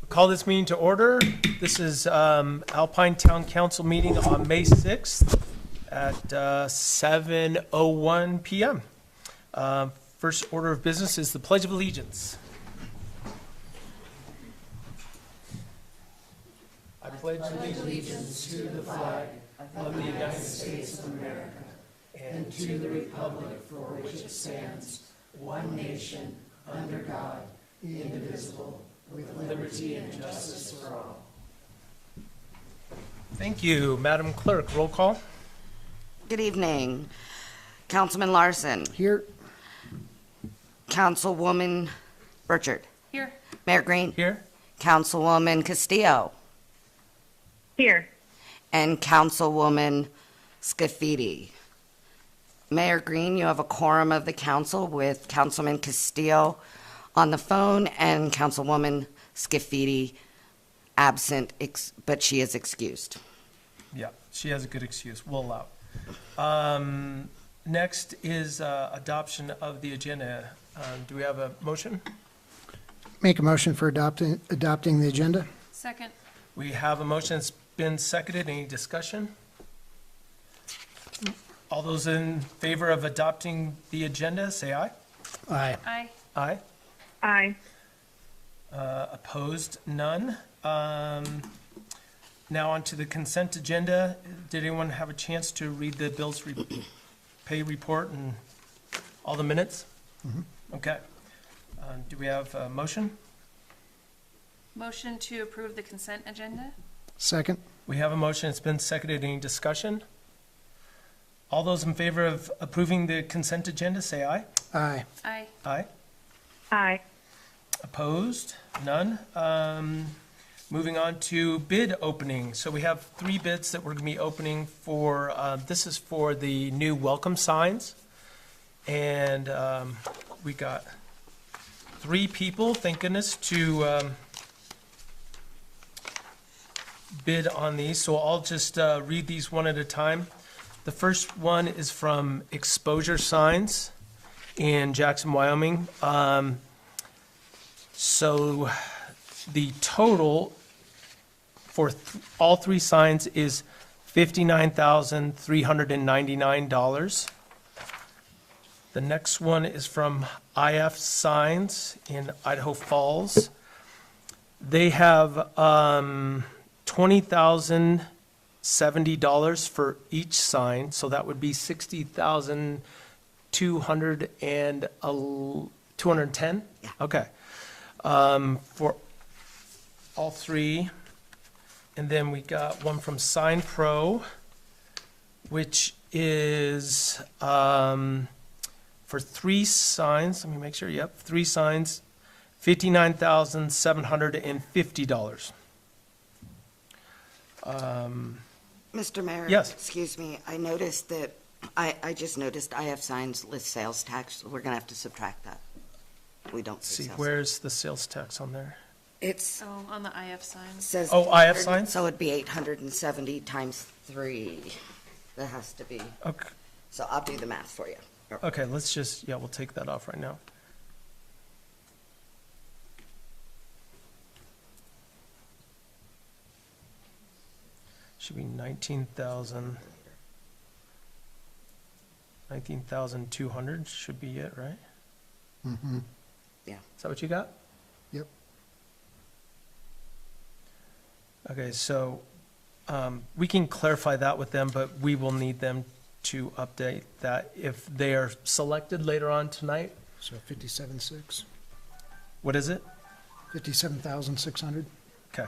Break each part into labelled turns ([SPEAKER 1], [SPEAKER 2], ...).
[SPEAKER 1] Call this meeting to order. This is Alpine Town Council meeting on May 6th at 7:01 p.m. First order of business is the Pledge of Allegiance. I pledge allegiance to the flag of the United States of America and to the republic for which it stands, one nation, under God, indivisible, with liberty and justice for all. Thank you. Madam Clerk, roll call.
[SPEAKER 2] Good evening. Councilman Larson.
[SPEAKER 3] Here.
[SPEAKER 2] Councilwoman Burchard.
[SPEAKER 4] Here.
[SPEAKER 2] Mayor Green.
[SPEAKER 1] Here.
[SPEAKER 2] Councilwoman Castillo.
[SPEAKER 4] Here.
[SPEAKER 2] And Councilwoman Scafidi. Mayor Green, you have a quorum of the council with Councilman Castillo on the phone and Councilwoman Scafidi absent, but she is excused.
[SPEAKER 1] Yeah, she has a good excuse. We'll allow. Next is adoption of the agenda. Do we have a motion?
[SPEAKER 3] Make a motion for adopting the agenda.
[SPEAKER 4] Second.
[SPEAKER 1] We have a motion that's been seconded. Any discussion? All those in favor of adopting the agenda, say aye.
[SPEAKER 3] Aye.
[SPEAKER 4] Aye.
[SPEAKER 1] Aye.
[SPEAKER 4] Aye.
[SPEAKER 1] Opposed? None. Now on to the consent agenda. Did anyone have a chance to read the bills pay report and all the minutes? Mm-hmm. Okay. Do we have a motion?
[SPEAKER 4] Motion to approve the consent agenda?
[SPEAKER 3] Second.
[SPEAKER 1] We have a motion. It's been seconded. Any discussion? All those in favor of approving the consent agenda, say aye.
[SPEAKER 3] Aye.
[SPEAKER 4] Aye.
[SPEAKER 1] Aye.
[SPEAKER 4] Aye.
[SPEAKER 1] Opposed? None. Moving on to bid opening. So we have 3 bids that we're going to be opening for, this is for the new welcome signs. And we got 3 people, thank goodness, to bid on these. So I'll just read these one at a time. The first one is from Exposure Signs in Jackson, Wyoming. So the total for all 3 signs is $59,399. The next one is from IF Signs in Idaho Falls. They have $20,070 for each sign, so that would be $60,210.
[SPEAKER 2] Yeah.
[SPEAKER 1] Okay. For all 3. And then we got one from Sign Pro, which is for 3 signs. Let me make sure. Yep, 3 signs, $59,750.
[SPEAKER 2] Mr. Mayor?
[SPEAKER 1] Yes.
[SPEAKER 2] Excuse me. I noticed that, I just noticed IF Signs list sales tax. We're going to have to subtract that. We don't
[SPEAKER 1] See,
[SPEAKER 2] see sales.
[SPEAKER 1] where's the sales tax on there?
[SPEAKER 2] It's,
[SPEAKER 4] Oh, on the IF signs.
[SPEAKER 2] says.
[SPEAKER 1] Oh, IF Signs?
[SPEAKER 2] So it'd be 870 times 3. That has to be.
[SPEAKER 1] Okay,
[SPEAKER 2] So I'll do the math for you.
[SPEAKER 1] okay, let's just, yeah, we'll take that off right now. Should be 19,200 should be it, right?
[SPEAKER 3] Mm-hmm.
[SPEAKER 2] Yeah.
[SPEAKER 1] Is that what you got?
[SPEAKER 3] Yep.
[SPEAKER 1] Okay, so we can clarify that with them, but we will need them to update that if they are selected later on tonight.
[SPEAKER 3] So 57,600.
[SPEAKER 1] What is it?
[SPEAKER 3] 57,600.
[SPEAKER 1] Okay.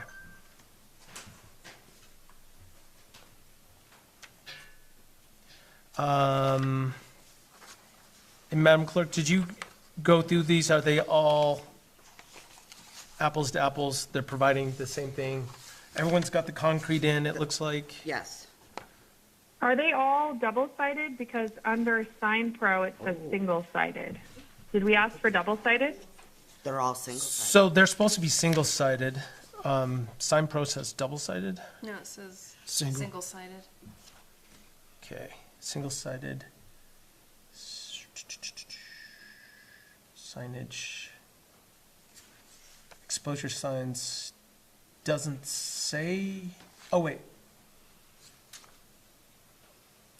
[SPEAKER 1] And Madam Clerk, did you go through these? Are they all apples to apples? They're providing the same thing? Everyone's got the concrete in, it looks like?
[SPEAKER 2] Yes.
[SPEAKER 5] Are they all double-sided? Because under Sign Pro, it says single-sided. Did we ask for double-sided?
[SPEAKER 2] They're all single-sided.
[SPEAKER 1] So they're supposed to be single-sided. Sign Pro says double-sided?
[SPEAKER 4] No, it says
[SPEAKER 3] Single.
[SPEAKER 4] single-sided.
[SPEAKER 1] Okay, single-sided. Signage. Exposure signs, doesn't say, oh, wait,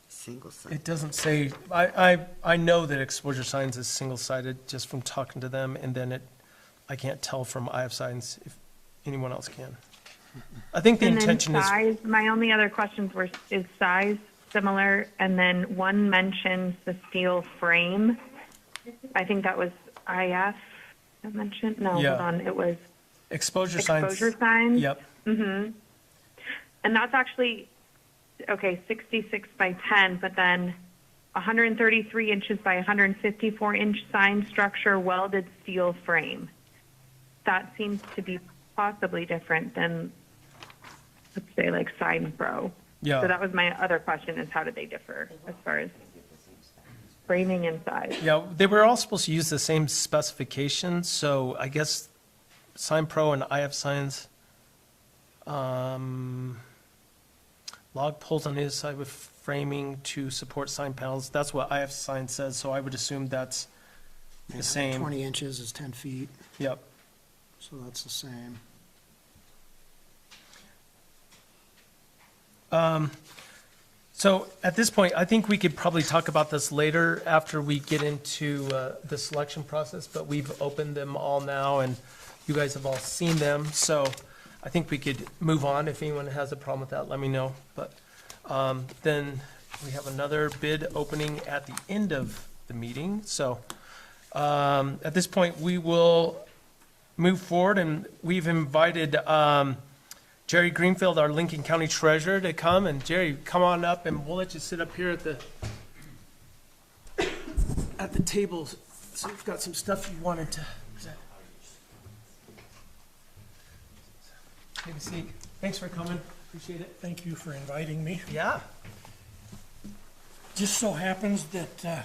[SPEAKER 2] Single-sided.
[SPEAKER 1] it doesn't say, I know that exposure signs is single-sided just from talking to them, and then I can't tell from IF signs if anyone else can. I think the
[SPEAKER 5] And then
[SPEAKER 1] intention is,
[SPEAKER 5] size, my only other questions were, is size similar? And then one mentions the steel frame. I think that was IF that mentioned, no,
[SPEAKER 1] Yeah.
[SPEAKER 5] hold on, it was
[SPEAKER 1] exposure signs.
[SPEAKER 5] exposure signs.
[SPEAKER 1] Yep,
[SPEAKER 5] And that's actually, okay, 66 by 10, but then 133 inches by 154 inch sign structure welded steel frame. That seems to be possibly different than, let's say, like Sign Pro.
[SPEAKER 1] yeah.
[SPEAKER 5] So that was my other question, is how do they differ as far as framing and size?
[SPEAKER 1] Yeah, they were all supposed to use the same specifications, so I guess Sign Pro and IF signs, log poles on either side with framing to support sign panels. That's what IF sign says, so I would assume that's the same.
[SPEAKER 3] 20 inches is 10 feet,
[SPEAKER 1] Yep.
[SPEAKER 3] so that's the same.
[SPEAKER 1] So at this point, I think we could probably talk about this later after we get into the selection process, but we've opened them all now and you guys have all seen them. So I think we could move on. If anyone has a problem with that, let me know. But then we have another bid opening at the end of the meeting. So at this point, we will move forward and we've invited Jerry Greenfield, our Lincoln County Treasurer, to come. And Jerry, come on up and we'll let you sit up here at the table. So we've got some stuff you wanted to present. Take a seat. Thanks for coming. Appreciate it.
[SPEAKER 6] Thank you for inviting me.
[SPEAKER 1] Yeah.
[SPEAKER 6] Just so happens that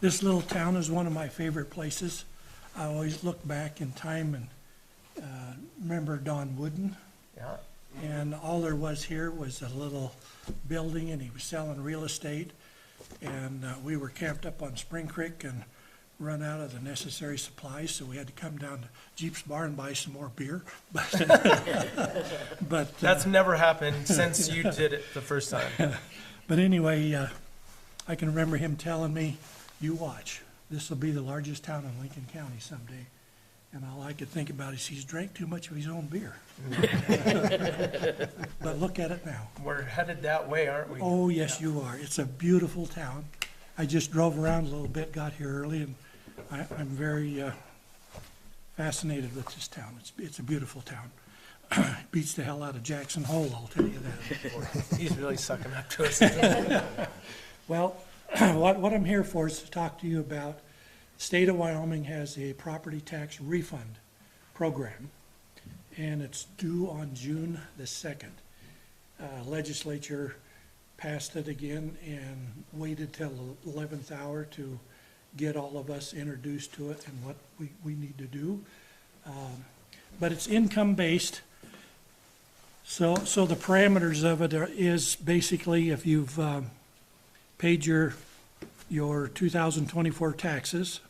[SPEAKER 6] this little town is one of my favorite places. I always look back in time and remember Don Wooden,
[SPEAKER 1] Yeah.
[SPEAKER 6] and all there was here was a little building, and he was selling real estate. And we were camped up on Spring Creek and run out of the necessary supplies, so we had to come down to Jeep's Bar and buy some more beer. But
[SPEAKER 1] That's never happened since you did it the first time.
[SPEAKER 6] But anyway, I can remember him telling me, "You watch, this will be the largest town in Lincoln County someday." And all I could think about is he's drank too much of his own beer. But look at it now.
[SPEAKER 1] We're headed that way, aren't we?
[SPEAKER 6] Oh, yes, you are. It's a beautiful town. I just drove around a little bit, got here early, and I'm very fascinated with this town. It's a beautiful town. It beats the hell out of Jackson Hole, I'll tell you that.
[SPEAKER 1] He's really sucking up to us.
[SPEAKER 6] Well, what I'm here for is to talk to you about, the state of Wyoming has a property tax refund program, and it's due on June the 2nd. Legislature passed it again and waited till the 11th hour to get all of us introduced to it and what we need to do. But it's income-based, so the parameters of it is basically if you've paid your 2024 taxes,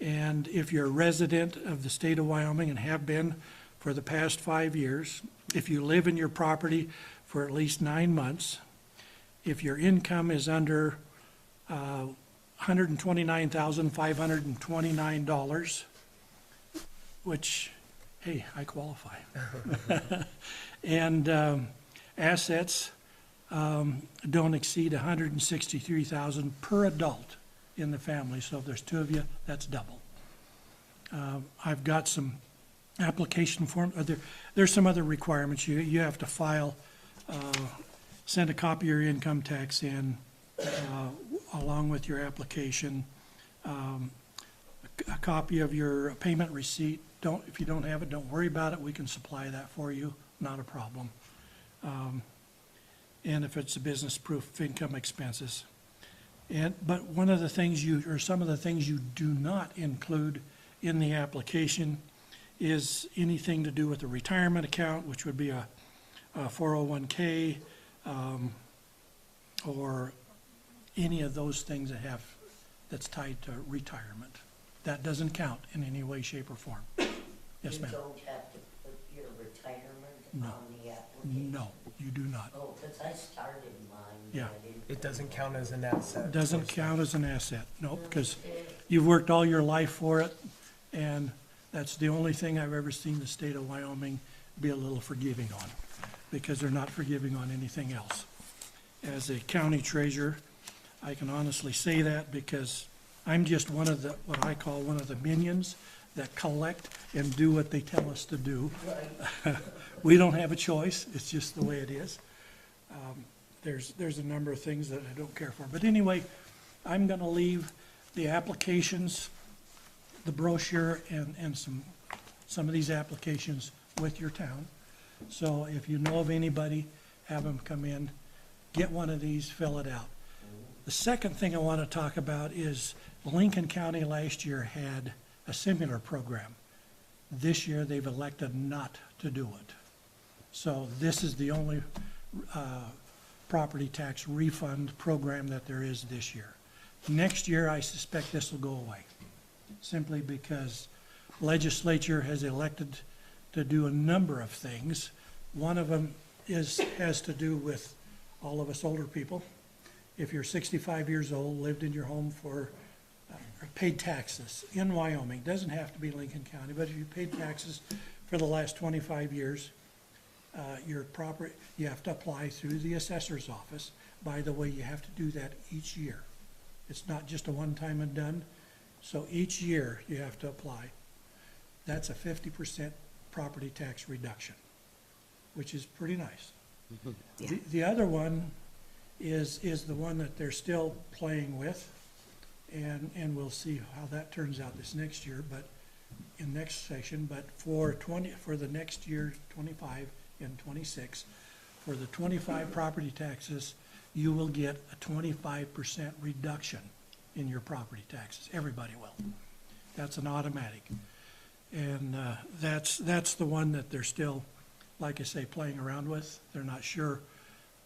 [SPEAKER 6] and if you're a resident of the state of Wyoming and have been for the past 5 years, if you live in your property for at least 9 months, if your income is under $129,529, which, hey, I qualify. And assets don't exceed $163,000 per adult in the family. So if there's two of you, that's double. I've got some application form. There's some other requirements. You have to file, send a copy of your income tax in along with your application, a copy of your payment receipt. If you don't have it, don't worry about it. We can supply that for you. Not a problem. And if it's a business proof of income expenses. But one of the things some of the things you do not include in the application is anything to do with a retirement account, which would be a 401k, or any of those things that's tied to retirement. That doesn't count in any way, shape, or form. Yes, ma'am.
[SPEAKER 7] You don't have to put your retirement
[SPEAKER 6] No.
[SPEAKER 2] on the application?
[SPEAKER 6] No, you do not.
[SPEAKER 2] Oh, because I started mine.
[SPEAKER 6] Yeah.
[SPEAKER 2] but I didn't-
[SPEAKER 1] It doesn't count as an asset.
[SPEAKER 6] Doesn't count as an asset, no, because you've worked all your life for it, and that's the only thing I've ever seen the state of Wyoming be a little forgiving on, because they're not forgiving on anything else. As a county treasurer, I can honestly say that because I'm just one of the, what I call one of the minions that collect and do what they tell us to do. We don't have a choice, it's just the way it is. There's a number of things that I don't care for. But anyway, I'm gonna leave the applications, the brochure, and some of these applications with your town. So if you know of anybody, have them come in, get one of these, fill it out. The second thing I want to talk about is Lincoln County last year had a similar program. This year, they've elected not to do it. So this is the only property tax refund program that there is this year. Next year, I suspect this will go away, simply because legislature has elected to do a number of things. One of them has to do with all of us older people. If you're 65 years old, lived in your home for, paid taxes in Wyoming, doesn't have to be Lincoln County, but if you paid taxes for the last 25 years, your property, you have to apply through the assessor's office. By the way, you have to do that each year. It's not just a one-time and done, so each year you have to apply. That's a 50% property tax reduction, which is pretty nice.
[SPEAKER 2] Yeah.
[SPEAKER 6] The other one is the one that they're still playing with, and we'll see how that turns out this next year, but in next session, but for the next year, 25 and 26, for the 25 property taxes, you will get a 25% reduction in your property taxes. Everybody will. That's an automatic. And that's the one that they're still, like I say, playing around with. They're not sure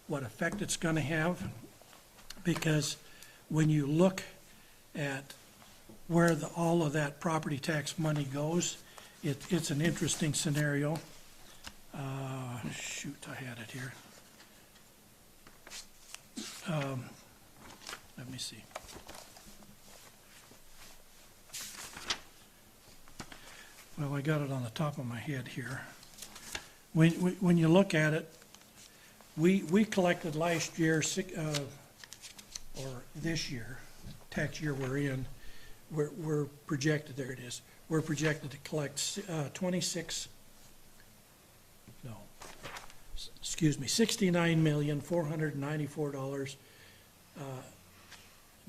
[SPEAKER 6] what effect it's going to have, because when you look at where all of that property tax money goes, it's an interesting scenario. Shoot, I had it here. Let me see. Well, I got it on the top of my head here. When you look at it, we collected last year, or this year, tax year we're in, we're projected, there it is, we're projected to collect $69,494,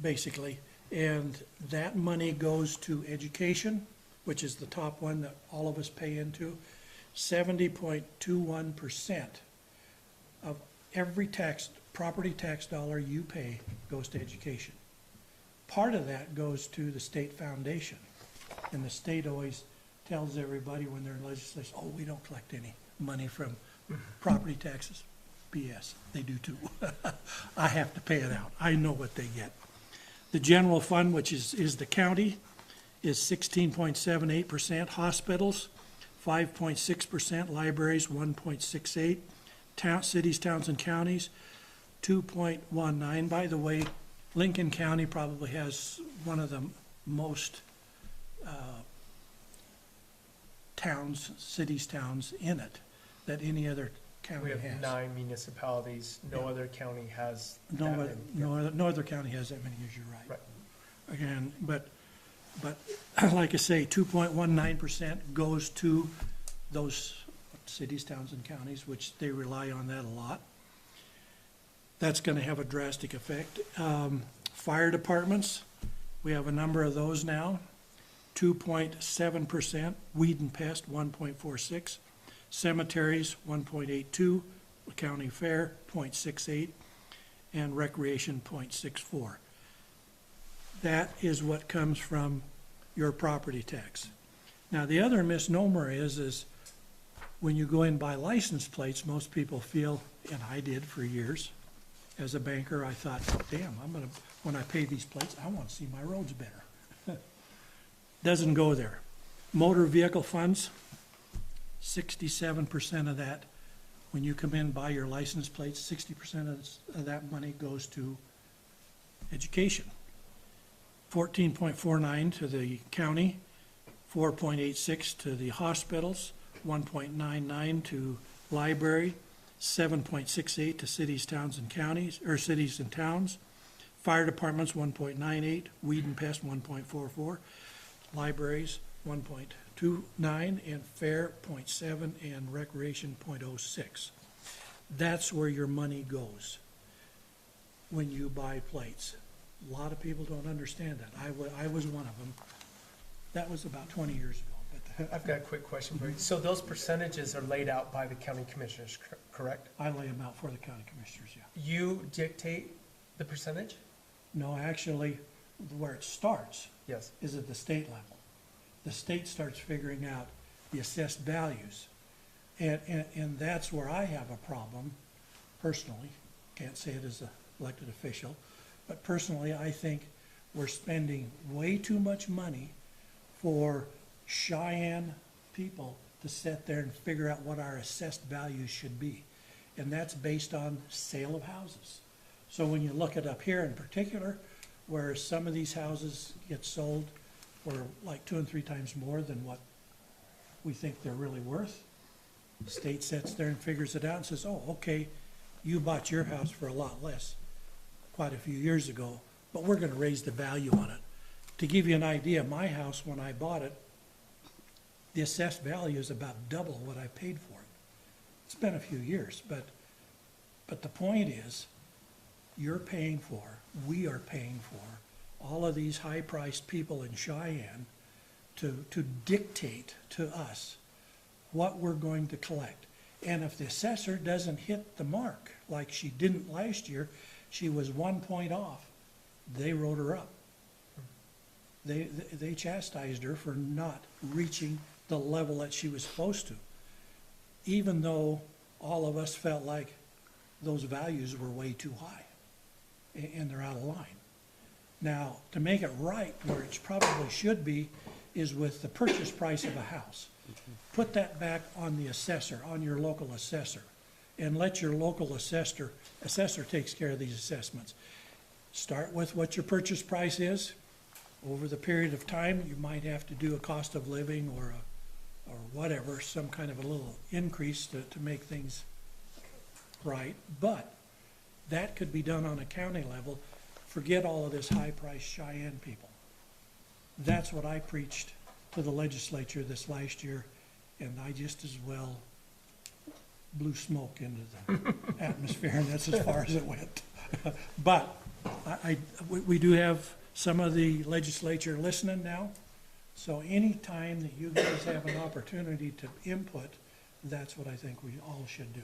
[SPEAKER 6] basically. And that money goes to education, which is the top one that all of us pay into. 70.21% of every property tax dollar you pay goes to education. Part of that goes to the state foundation. And the state always tells everybody when they're in legislation, oh, we don't collect any money from property taxes. BS, they do too. I have to pay it out. I know what they get. The general fund, which is the county, is 16.78%. Hospitals, 5.6%. Libraries, 1.68%. Cities, towns, and counties, 2.19%. By the way, Lincoln County probably has one of the most cities, towns in it that any other county
[SPEAKER 1] We
[SPEAKER 6] has.
[SPEAKER 1] have 9 municipalities. No
[SPEAKER 6] Yeah.
[SPEAKER 1] other county has
[SPEAKER 6] No,
[SPEAKER 1] that
[SPEAKER 6] other-
[SPEAKER 1] many.
[SPEAKER 6] no other county has that many, as you're right.
[SPEAKER 1] Right.
[SPEAKER 6] Again, but like I say, 2.19% goes to those cities, towns, and counties, which they rely on that a lot. That's gonna have a drastic effect. Fire departments, we have a number of those now. 2.7%, weed and pest, 1.46, cemeteries, 1.82, county fair, 0.68, and recreation, 0.64. That is what comes from your property tax. Now, the other misnomer is when you go in and buy license plates, most people feel, and I did for years, as a banker, I thought, damn, when I pay these plates, I want to see my roads better. Doesn't go there. Motor vehicle funds, 67% of that When you come in, buy your license plates, 60% of that money goes to education. 14.49 to the county, 4.86 to the hospitals, 1.99 to library, 7.68 to cities, towns, and counties, or cities and towns. Fire departments, 1.98, weed and pest, 1.44, libraries, 1.29, and fair, 0.7, and recreation, 0.06. That's where your money goes when you buy plates. A lot of people don't understand that. I was one of them. That was about 20 years ago. But
[SPEAKER 1] I've got a quick question for you. So those percentages are laid out by the county commissioners, correct?
[SPEAKER 6] I lay them out for the county commissioners, yeah.
[SPEAKER 1] You dictate the percentage?
[SPEAKER 6] No, actually, where it starts
[SPEAKER 1] Yes.
[SPEAKER 6] is at the state level. The state starts figuring out the assessed values. And that's where I have a problem personally. Can't say it as an elected official, but personally, I think we're spending way too much money for Cheyenne people to sit there and figure out what our assessed values should be. And that's based on sale of houses. So when you look at up here in particular, where some of these houses get sold for like 2 and 3 times more than what we think they're really worth, the state sits there and figures it out and says, oh, okay, you bought your house for a lot less quite a few years ago, but we're gonna raise the value on it. To give you an idea, my house, when I bought it, the assessed value is about double what I paid for it. It's been a few years, but the point is, you're paying for, we are paying for, all of these high-priced people in Cheyenne to dictate to us what we're going to collect. And if the assessor doesn't hit the mark, like she didn't last year, she was 1 point off, they wrote her up. They chastised her for not reaching the level that she was supposed to, even though all of us felt like those values were way too high, and they're out of line. Now, to make it right, where it probably should be, is with the purchase price of a house. Put that back on the assessor, on your local assessor, and let your local assessor takes care of these assessments. Start with what your purchase price is. Over the period of time, you might have to do a cost of living or whatever, some kind of a little increase to make things right. But that could be done on a county level. Forget all of this high-priced Cheyenne people. That's what I preached to the legislature this last year, and I just as well blew smoke into the atmosphere, and that's as far as it went. But we do have some of the legislature listening now, so any time that you guys have an opportunity to input, that's what I think we all should do.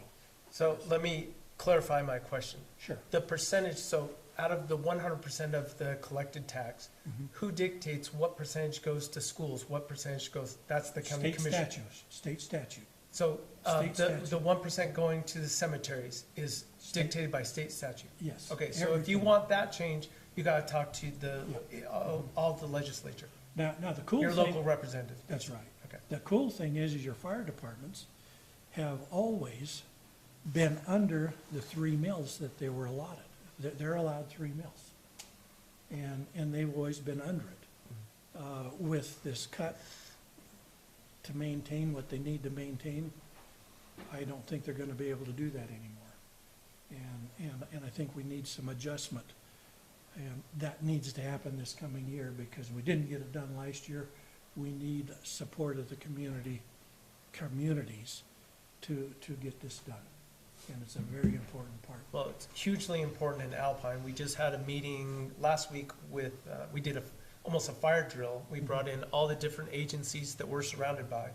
[SPEAKER 1] So let me clarify my question.
[SPEAKER 6] Sure.
[SPEAKER 1] The percentage, so out of the 100% of the collected tax, who dictates what percentage goes to schools, what percentage goes, that's the county commission?
[SPEAKER 6] State statute.
[SPEAKER 1] So
[SPEAKER 6] State statute.
[SPEAKER 1] the 1% going to the cemeteries is dictated by state statute?
[SPEAKER 6] Yes.
[SPEAKER 1] Okay, so if you
[SPEAKER 6] Everything.
[SPEAKER 1] want that change, you gotta talk to all the legislature,
[SPEAKER 6] Now the cool
[SPEAKER 1] your
[SPEAKER 6] thing.
[SPEAKER 1] local representative.
[SPEAKER 6] That's right.
[SPEAKER 1] Okay.
[SPEAKER 6] The cool thing is your fire departments have always been under the 3 mills that they were allotted. They're allowed 3 mills. And they've always been under it. With this cut to maintain what they need to maintain, I don't think they're gonna be able to do that anymore. And I think we need some adjustment. And that needs to happen this coming year, because we didn't get it done last year. We need support of the communities to get this done. And it's a very important part.
[SPEAKER 1] Well, it's hugely important in Alpine. We just had a meeting last week with, we did almost a fire drill. We brought in all the different agencies that we're surrounded by,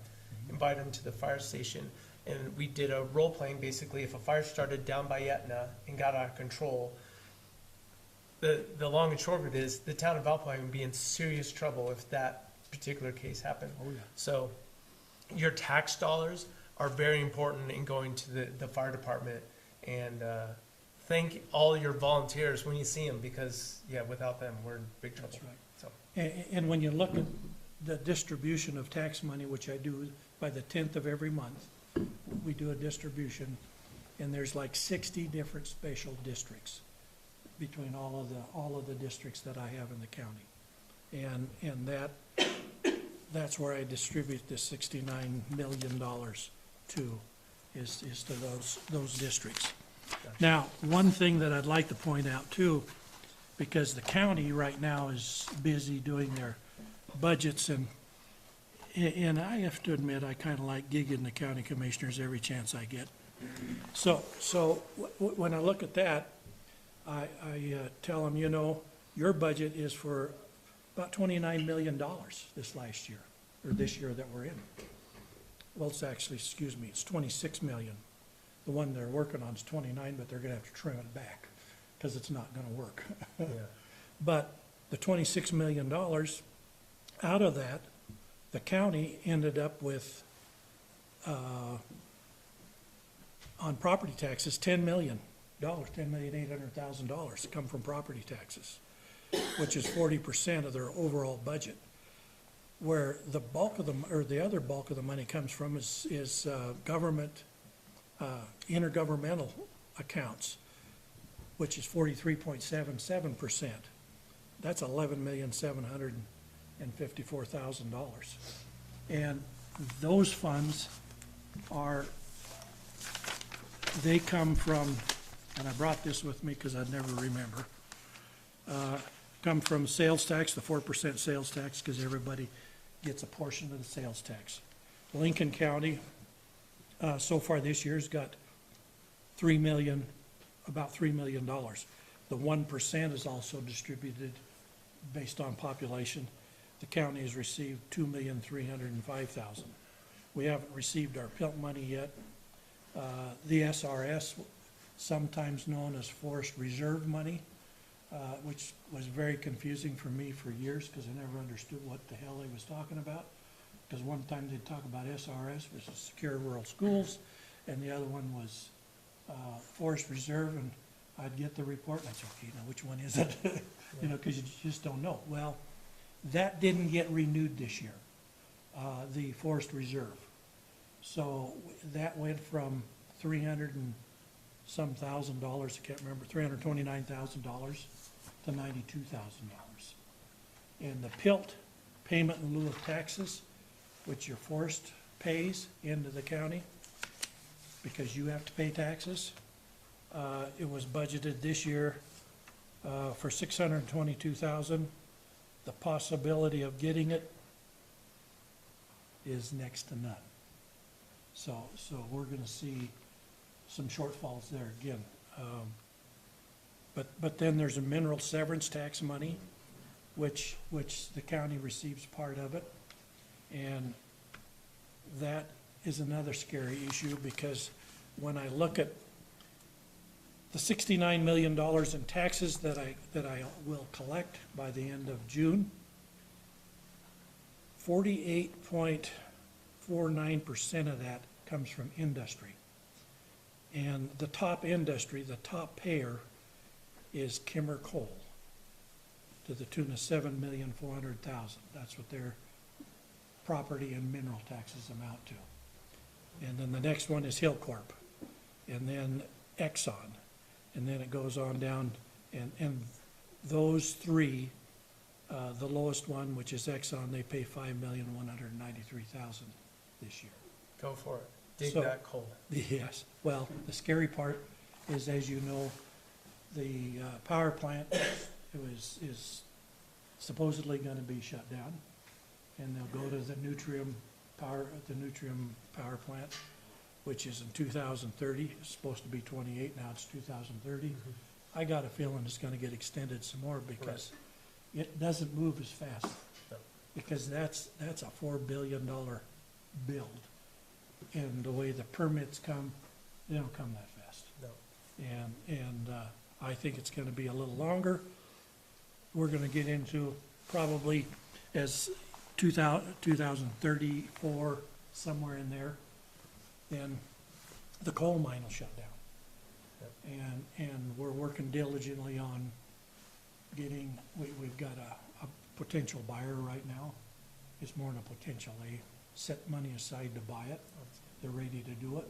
[SPEAKER 1] invited them to the fire station, and we did a role playing. Basically, if a fire started down by Etna and got out of control, the long and short of it is the town of Alpine would be in serious trouble if that particular case happened.
[SPEAKER 6] Oh, yeah.
[SPEAKER 1] So your tax dollars are very important in going to the fire department, and thank all your volunteers when you see them, because without them we're in big trouble.
[SPEAKER 6] That's right.
[SPEAKER 1] So
[SPEAKER 6] And when you look at the distribution of tax money, which I do by the 10th of every month, we do a distribution. and there's like 60 different special districts between all of the districts that I have in the county. And that's where I distribute the $69 million to, is to those districts. Now, one thing that I'd like to point out too, because the county right now is busy doing their budgets, and I have to admit, I kind of like gigging the county commissioners every chance I get. So when I look at that, I tell them, you know, your budget is for about $29 million this last year, or this year that we're in. Well, it's actually, excuse me, it's 26 million. The one they're working on is 29, but they're gonna have to trim it back, because it's not gonna work.
[SPEAKER 1] Yeah.
[SPEAKER 6] But the $26 million, out of that, the county ended up with, on property taxes, $10 million, $10,800,000 come from property taxes, which is 40% of their overall budget. Where the bulk of them, or the other bulk of the money comes from is government, intergovernmental accounts, which is 43.77%. That's $11,754,000. And those funds they come from, and I brought this with me because I'd never remember, come from sales tax, the 4% sales tax, because everybody gets a portion of the sales tax. Lincoln County, so far this year's got about $3 million. The 1% is also distributed based on population. The county has received $2,305,000. We haven't received our PILT money yet. The SRS, sometimes known as Forest Reserve money, which was very confusing for me for years because I never understood what the hell they was talking about. Because one time they'd talk about SRS, which is Secure Rural Schools, and the other one was Forest Reserve, and I'd get the report, and I'd say, okay, now which one is it? You know, because you just don't know. Well, that didn't get renewed this year, the Forest Reserve. So that went from $300 and some thousand dollars, I can't remember, $329,000 to $92,000. And the PILT, payment in lieu of taxes, which your forest pays into the county, because you have to pay taxes, it was budgeted this year for $622,000. The possibility of getting it is next to none. So we're gonna see some shortfalls there again. But then there's a mineral severance tax money, which the county receives part of it. And that is another scary issue, because when I look at the $69 million in taxes that I will collect by the end of June, 48.49% of that comes from industry. And the top industry, the top payer, is Kimmer Coal, to the tune of $7,400,000. That's what their property and mineral taxes amount to. And then the next one is Hillcorp, and then Exxon, and then it goes on down, and those three, the lowest one, which is Exxon, they pay $5,193,000 this year.
[SPEAKER 1] Go for it. Dig
[SPEAKER 6] So-
[SPEAKER 1] that coal.
[SPEAKER 6] Yes, well, the scary part is, as you know, the power plant is supposedly gonna be shut down, and they'll go to the Nutrien power plant, which is in 2030. It's supposed to be 28, now it's 2030. I got a feeling it's gonna get extended some more, because it doesn't move as fast.
[SPEAKER 1] No.
[SPEAKER 6] Because that's a $4 billion build. And the way the permits come, they don't come that fast.
[SPEAKER 1] No.
[SPEAKER 6] And I think it's gonna be a little longer. We're gonna get into probably as 2034, somewhere in there, then the coal mine will shut down. And we're working diligently on getting, we've got a potential buyer right now. It's more than a potential, they set money aside to buy it. They're ready to do it.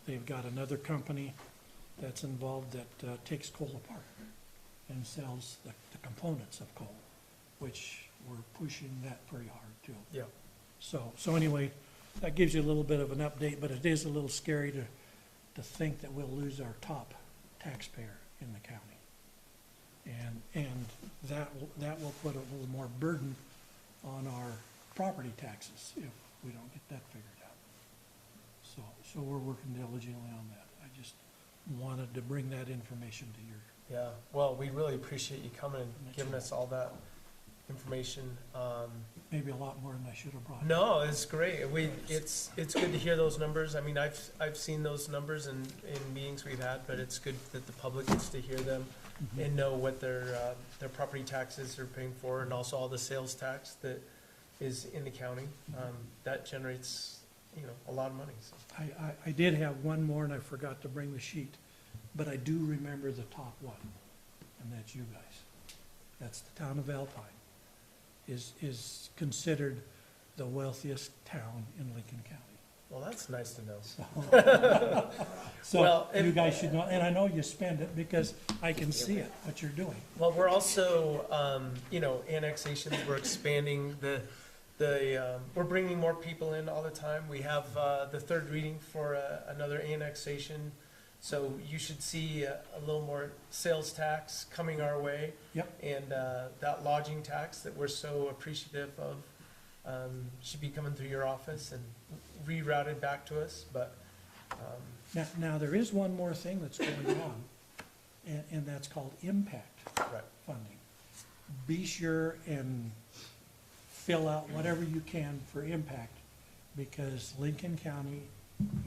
[SPEAKER 6] They've got another company that's involved that takes coal apart and sells the components of coal, which we're pushing that pretty hard too.
[SPEAKER 1] Yeah.
[SPEAKER 6] So anyway, that gives you a little bit of an update, but it is a little scary to think that we'll lose our top taxpayer in the county. And that will put a little more burden on our property taxes if we don't get that figured out. So we're working diligently on that. I just wanted to bring that information to your,
[SPEAKER 1] Yeah, well, we really appreciate you coming and giving us all that information.
[SPEAKER 6] maybe a lot more than I should have brought.
[SPEAKER 1] No, it's great. It's good to hear those numbers. I mean, I've seen those numbers in meetings we've had, but it's good that the public gets to hear them and know what their property taxes are paying for, and also all the sales tax that is in the county. That generates, a lot of money, so.
[SPEAKER 6] I did have one more and I forgot to bring the sheet, but I do remember the top one, and that's you guys. That's the town of Alpine, is considered the wealthiest town in Lincoln County.
[SPEAKER 1] Well, that's nice to know.
[SPEAKER 6] So
[SPEAKER 1] Well,
[SPEAKER 6] you guys should know, and I know you spend it because I can see it, what you're doing.
[SPEAKER 1] Well, we're also, annexations, we're expanding we're bringing more people in all the time. We have the third reading for another annexation. So you should see a little more sales tax coming our way.
[SPEAKER 6] Yep.
[SPEAKER 1] And that lodging tax that we're so appreciative of should be coming through your office and rerouted back to us. But
[SPEAKER 6] Now, there is one more thing that's going on, and that's called impact
[SPEAKER 1] right.
[SPEAKER 6] funding. Be sure and fill out whatever you can for impact, because Lincoln County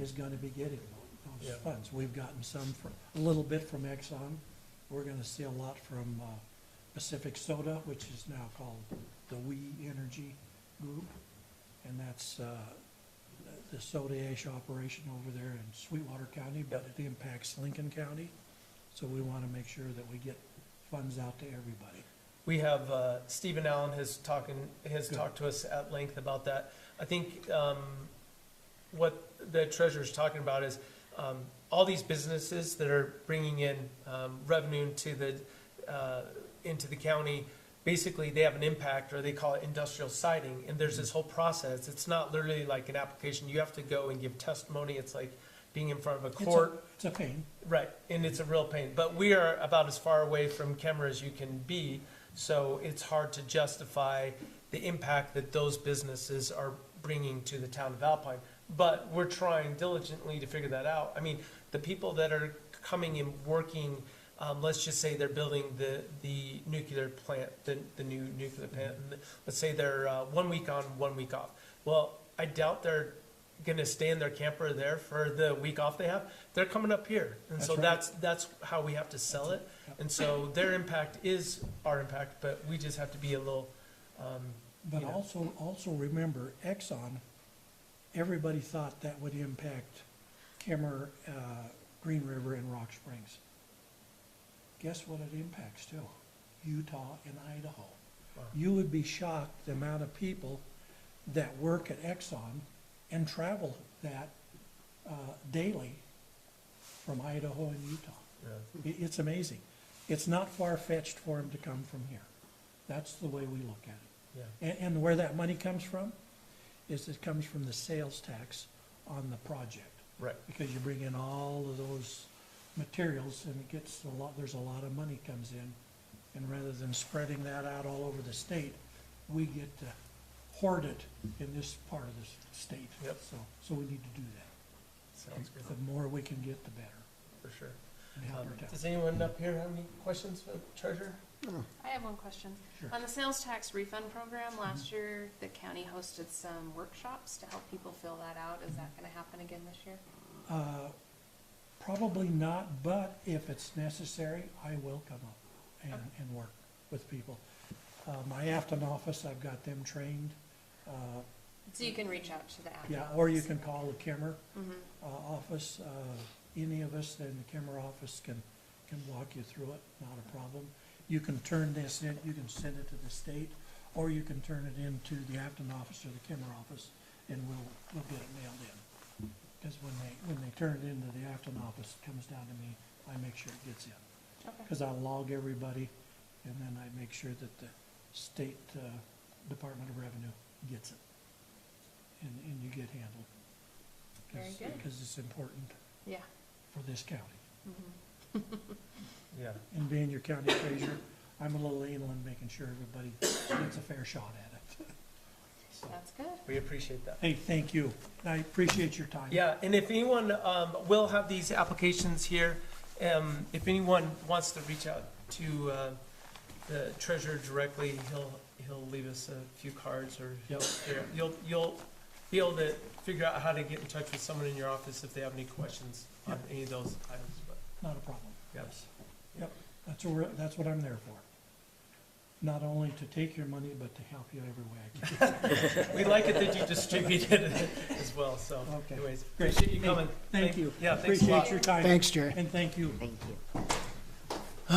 [SPEAKER 6] is gonna be getting those
[SPEAKER 1] Yeah.
[SPEAKER 6] funds. We've gotten a little bit from Exxon. We're gonna see a lot from Pacific Soda, which is now called the We Energy Group. And that's the soda ash operation over there in Sweetwater County, but it impacts Lincoln County. So we wanna make sure that we get funds out to everybody.
[SPEAKER 1] We have, Stephen Allen has talked to us at length about that. I think what the treasurer's talking about is all these businesses that are bringing in revenue into the county, basically they have an impact, or they call it industrial siting, and there's this whole process. It's not literally like an application. You have to go and give testimony. It's like being in front of a court.
[SPEAKER 6] It's a pain.
[SPEAKER 1] Right, and it's a real pain. But we are about as far away from Kemmer as you can be, so it's hard to justify the impact that those businesses are bringing to the town of Alpine. But we're trying diligently to figure that out. I mean, the people that are coming and working, let's just say they're building the nuclear plant, the new nuclear plant, and let's say they're 1 week on, 1 week off. Well, I doubt they're gonna stay in their camper there for the week off they have. They're coming up here, and so
[SPEAKER 6] That's
[SPEAKER 1] that's how we have to sell it. And so their impact is our impact, but we just have to be a little,
[SPEAKER 6] But
[SPEAKER 1] you know.
[SPEAKER 6] also remember, Exxon, everybody thought that would impact Kemmer, Green River, and Rock Springs. Guess what it impacts too? Utah and Idaho.
[SPEAKER 1] Wow.
[SPEAKER 6] You would be shocked the amount of people that work at Exxon and travel that daily from Idaho and Utah. It's amazing. It's not far-fetched for them to come from here. That's the way we look at it.
[SPEAKER 1] Yeah.
[SPEAKER 6] And where that money comes from is it comes from the sales tax on the project.
[SPEAKER 1] Right.
[SPEAKER 6] Because you bring in all of those materials and it gets a lot, there's a lot of money comes in. And rather than spreading that out all over the state, we get to hoard it in this part of the state.
[SPEAKER 1] Yep.
[SPEAKER 6] So we need to do that.
[SPEAKER 1] Sounds good,
[SPEAKER 6] The more we can get, the better.
[SPEAKER 1] for sure.
[SPEAKER 6] And help our town.
[SPEAKER 1] Does anyone up here have any questions for the treasurer?
[SPEAKER 4] I have one question.
[SPEAKER 6] Sure.
[SPEAKER 4] On the sales tax refund program, last year, the county hosted some workshops to help people fill that out. Is that gonna happen again this year?
[SPEAKER 6] Probably not, but if it's necessary, I will come up and work with people. My Afton office, I've got them trained.
[SPEAKER 4] So you can reach out to the applicant.
[SPEAKER 6] Yeah, or you can call the Kemmer
[SPEAKER 4] Mm-hmm.
[SPEAKER 6] office. Any of us in the Kemmer office can walk you through it, not a problem. You can turn this in, you can send it to the state, or you can turn it into the Afton office or the Kemmer office, and we'll get it mailed in. Because when they turn it into the Afton office, it comes down to me, I make sure it gets in.
[SPEAKER 4] Okay.
[SPEAKER 6] Because I'll log everybody, and then I make sure that the state Department of Revenue gets it. And you get handled.
[SPEAKER 4] Very good.
[SPEAKER 6] Because it's important
[SPEAKER 4] Yeah.
[SPEAKER 6] for this county.
[SPEAKER 1] Yeah.
[SPEAKER 6] And being your county treasurer, I'm a little anal in making sure everybody gets a fair shot at it. So,
[SPEAKER 4] That's good.
[SPEAKER 1] We appreciate that.
[SPEAKER 6] hey, thank you. I appreciate your time.
[SPEAKER 1] Yeah, and if anyone, will have these applications here, if anyone wants to reach out to, the treasurer directly, he'll leave us a few cards, or
[SPEAKER 6] Yep.
[SPEAKER 1] you'll be able to figure out how to get in touch with someone in your office if they have any questions on any of those items, but,
[SPEAKER 6] Not a problem.
[SPEAKER 1] yes.
[SPEAKER 6] Yep, that's what I'm there for. Not only to take your money, but to help you every way I can.
[SPEAKER 1] We like it that you distributed it as well, so
[SPEAKER 6] Okay.
[SPEAKER 1] anyways,
[SPEAKER 6] Great.
[SPEAKER 1] appreciate you
[SPEAKER 6] Hey,
[SPEAKER 1] coming.
[SPEAKER 6] Thank you.
[SPEAKER 1] Yeah, thanks a lot.
[SPEAKER 6] Appreciate your time.
[SPEAKER 3] Thanks, Jerry.
[SPEAKER 6] And thank you.
[SPEAKER 2] Thank you.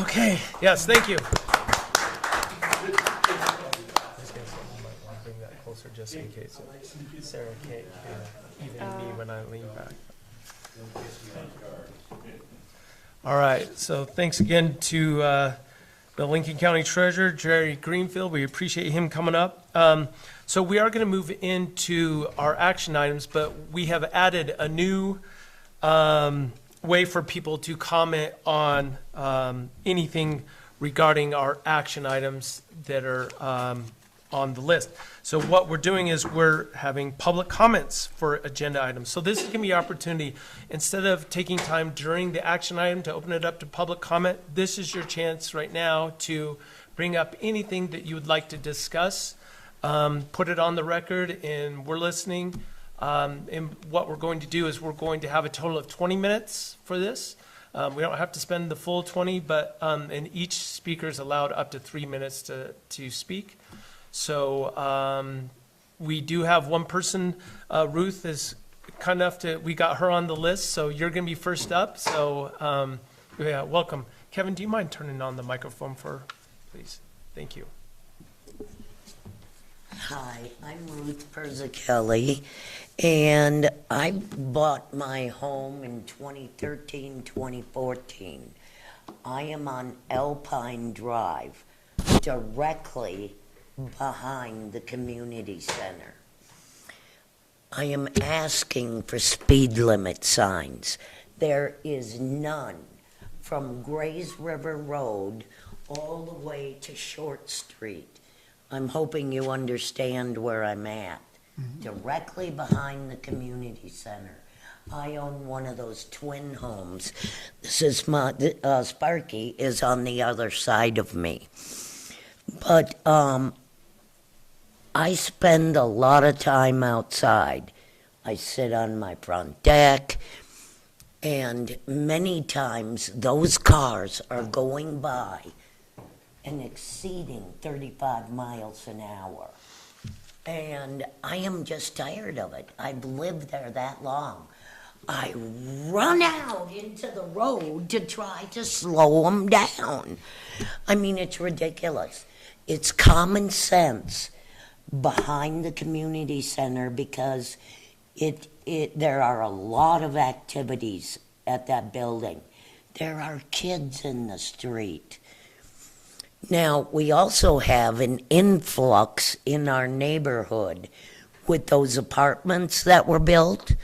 [SPEAKER 1] Okay, yes, thank you. Bring that closer just in case Sarah can't even me when I lean back. All right, so thanks again to the Lincoln County Treasurer, Jerry Greenfield. We appreciate him coming up. So we are going to move into our action items, but we have added a new way for people to comment on anything regarding our action items that are on the list. So what we're doing is we're having public comments for agenda items. So this is going to be an opportunity, instead of taking time during the action item to open it up to public comment, this is your chance right now to bring up anything that you would like to discuss, put it on the record, and we're listening. And what we're going to do is we're going to have a total of 20 minutes for this. We don't have to spend the full 20, but and each speaker is allowed up to 3 minutes to speak. So we do have one person, Ruth is kind enough we got her on the list, so you're going to be first up. So yeah, welcome. Kevin, do you mind turning on the microphone please? Thank you.
[SPEAKER 7] Hi, I'm Ruth Persicelli, and I bought my home in 2013, 2014. I am on Alpine Drive, directly behind the community center. I am asking for speed limit signs. There is none from Grays River Road all the way to Short Street. I'm hoping you understand where I'm at. Directly behind the community center. I own one of those twin homes. This is my, Sparky is on the other side of me. But I spend a lot of time outside. I sit on my front deck, and many times those cars are going by and exceeding 35 miles an hour. And I am just tired of it. I've lived there that long. I run out into the road to try to slow them down. I mean, it's ridiculous. It's common sense behind the community center, because there are a lot of activities at that building. There are kids in the street. Now, we also have an influx in our neighborhood with those apartments that were built.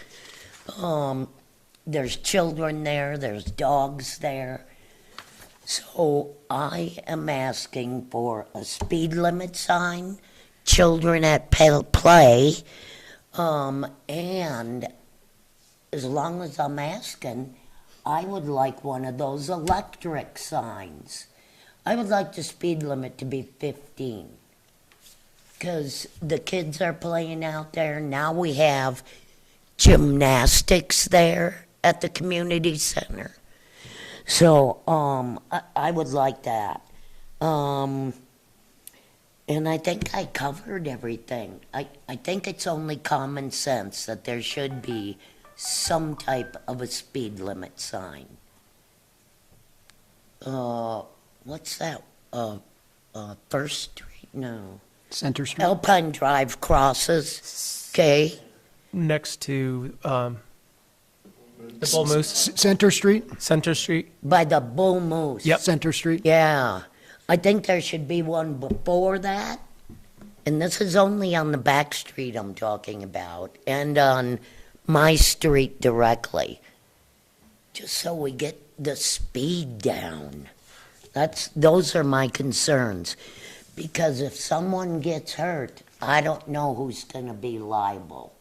[SPEAKER 7] There's children there, there's dogs there. So I am asking for a speed limit sign, children at play, and as long as I'm asking, I would like one of those electric signs. I would like the speed limit to be 15, because the kids are playing out there. Now we have gymnastics there at the community center. So I would like that. And I think I covered everything. I think it's only common sense that there should be some type of a speed limit sign. What's that? First Street? No.
[SPEAKER 3] Center Street.
[SPEAKER 7] Alpine Drive crosses, okay?
[SPEAKER 1] Next to The Bull Moose,
[SPEAKER 3] Center Street?
[SPEAKER 1] Center Street.
[SPEAKER 7] By the Bull Moose.
[SPEAKER 1] Yep.
[SPEAKER 3] Center Street?
[SPEAKER 7] Yeah, I think there should be one before that. And this is only on the back street I'm talking about, and on my street directly. Just so we get the speed down. Those are my concerns. Because if someone gets hurt, I don't know who's gonna be liable.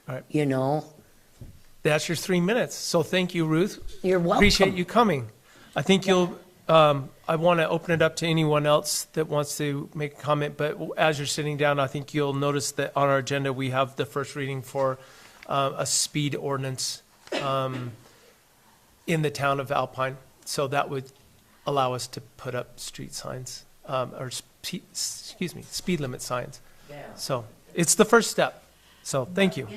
[SPEAKER 1] Right.
[SPEAKER 7] You know?
[SPEAKER 1] That's your 3 minutes. So thank you, Ruth.
[SPEAKER 7] You're welcome.
[SPEAKER 1] Appreciate you coming. I think I want to open it up to anyone else that wants to make a comment, but as you're sitting down, I think you'll notice that on our agenda, we have the first reading for a speed ordinance in the town of Alpine. So that would allow us to put up street signs, or speed limit signs. So it's the first step. So thank you.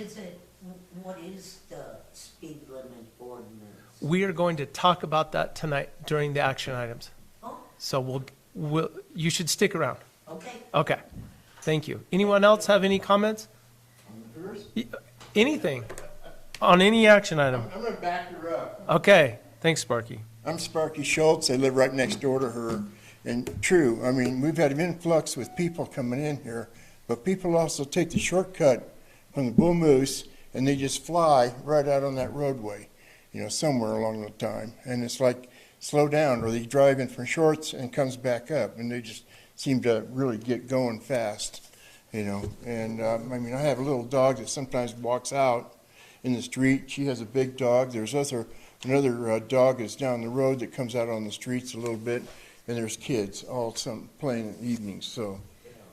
[SPEAKER 7] What is the speed limit ordinance?
[SPEAKER 1] We are going to talk about that tonight during the action items.
[SPEAKER 7] Oh,
[SPEAKER 1] So you should stick around.
[SPEAKER 7] okay.
[SPEAKER 1] Okay, thank you. Anyone else have any comments? Anything on any action item?
[SPEAKER 8] I'm gonna back her up.
[SPEAKER 1] Okay, thanks, Sparky.
[SPEAKER 8] I'm Sparky Schultz. I live right next door to her. And true, I mean, we've had an influx with people coming in here, but people also take the shortcut from the Bull Moose and they just fly right out on that roadway, somewhere along the time. And it's like, slow down, or they drive in from Shorts and comes back up, and they just seem to really get going fast, And, I have a little dog that sometimes walks out in the street. She has a big dog. There's another dog that's down the road that comes out on the streets a little bit, and there's kids all playing in the evenings. So,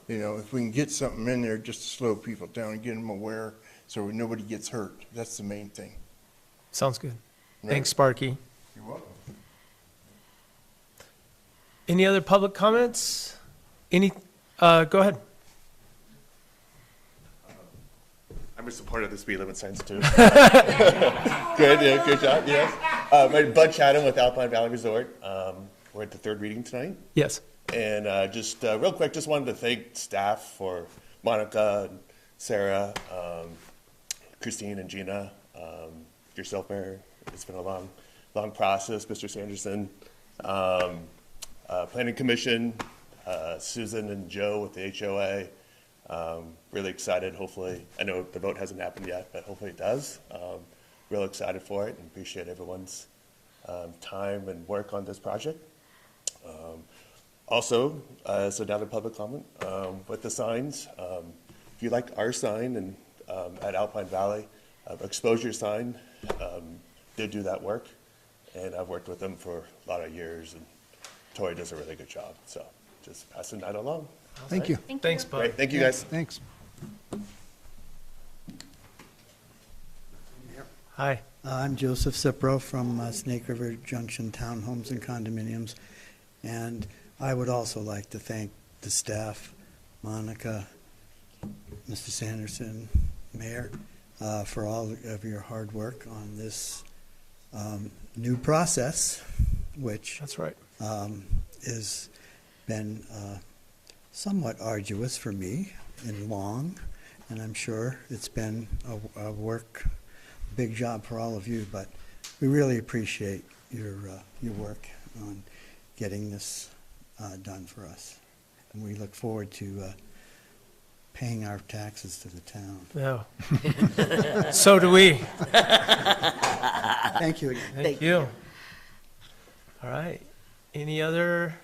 [SPEAKER 8] if we can get something in there just to slow people down and get them aware so nobody gets hurt, that's the main thing.
[SPEAKER 1] Sounds good.
[SPEAKER 8] Right?
[SPEAKER 1] Thanks, Sparky.
[SPEAKER 8] You're welcome.
[SPEAKER 1] Any other public comments? Go ahead.
[SPEAKER 9] I'm a supporter of the speed limit signs too. Good, yeah, good job, yes. I'm Bud Chatham with Alpine Valley Resort. We're at the third reading tonight.
[SPEAKER 1] Yes.
[SPEAKER 9] And just real quick, just wanted to thank staff for Monica, and Sarah, Christine and Gina, yourself, Mayor. It's been a long process, Mr. Sanderson. Planning Commission, Susan and Joe with the HOA. Really excited, hopefully. I know the vote hasn't happened yet, but hopefully it does. Real excited for it and appreciate everyone's time and work on this project. Also, as another public comment, with the signs, if you like our sign and at Alpine Valley, exposure sign, did do that work. And I've worked with them for a lot of years, and Tori does a really good job. So just passing that along.
[SPEAKER 3] Thank you.
[SPEAKER 1] Thanks, Bud.
[SPEAKER 9] Great, thank you guys.
[SPEAKER 3] Thanks.
[SPEAKER 1] Hi.
[SPEAKER 10] I'm Joseph Cipro from Snake River Junction Townhomes and Condominiums, and I would also like to thank the staff, Monica, Mr. Sanderson, Mayor, for all of your hard work on this new process, which
[SPEAKER 1] That's right.
[SPEAKER 10] has been somewhat arduous for me and long, and I'm sure it's been a big job for all of you, but we really appreciate your work on getting this done for us. And we look forward to paying our taxes to the town.
[SPEAKER 1] Yeah. So do we.
[SPEAKER 10] Thank you again.
[SPEAKER 1] Thank you. All right. Any other?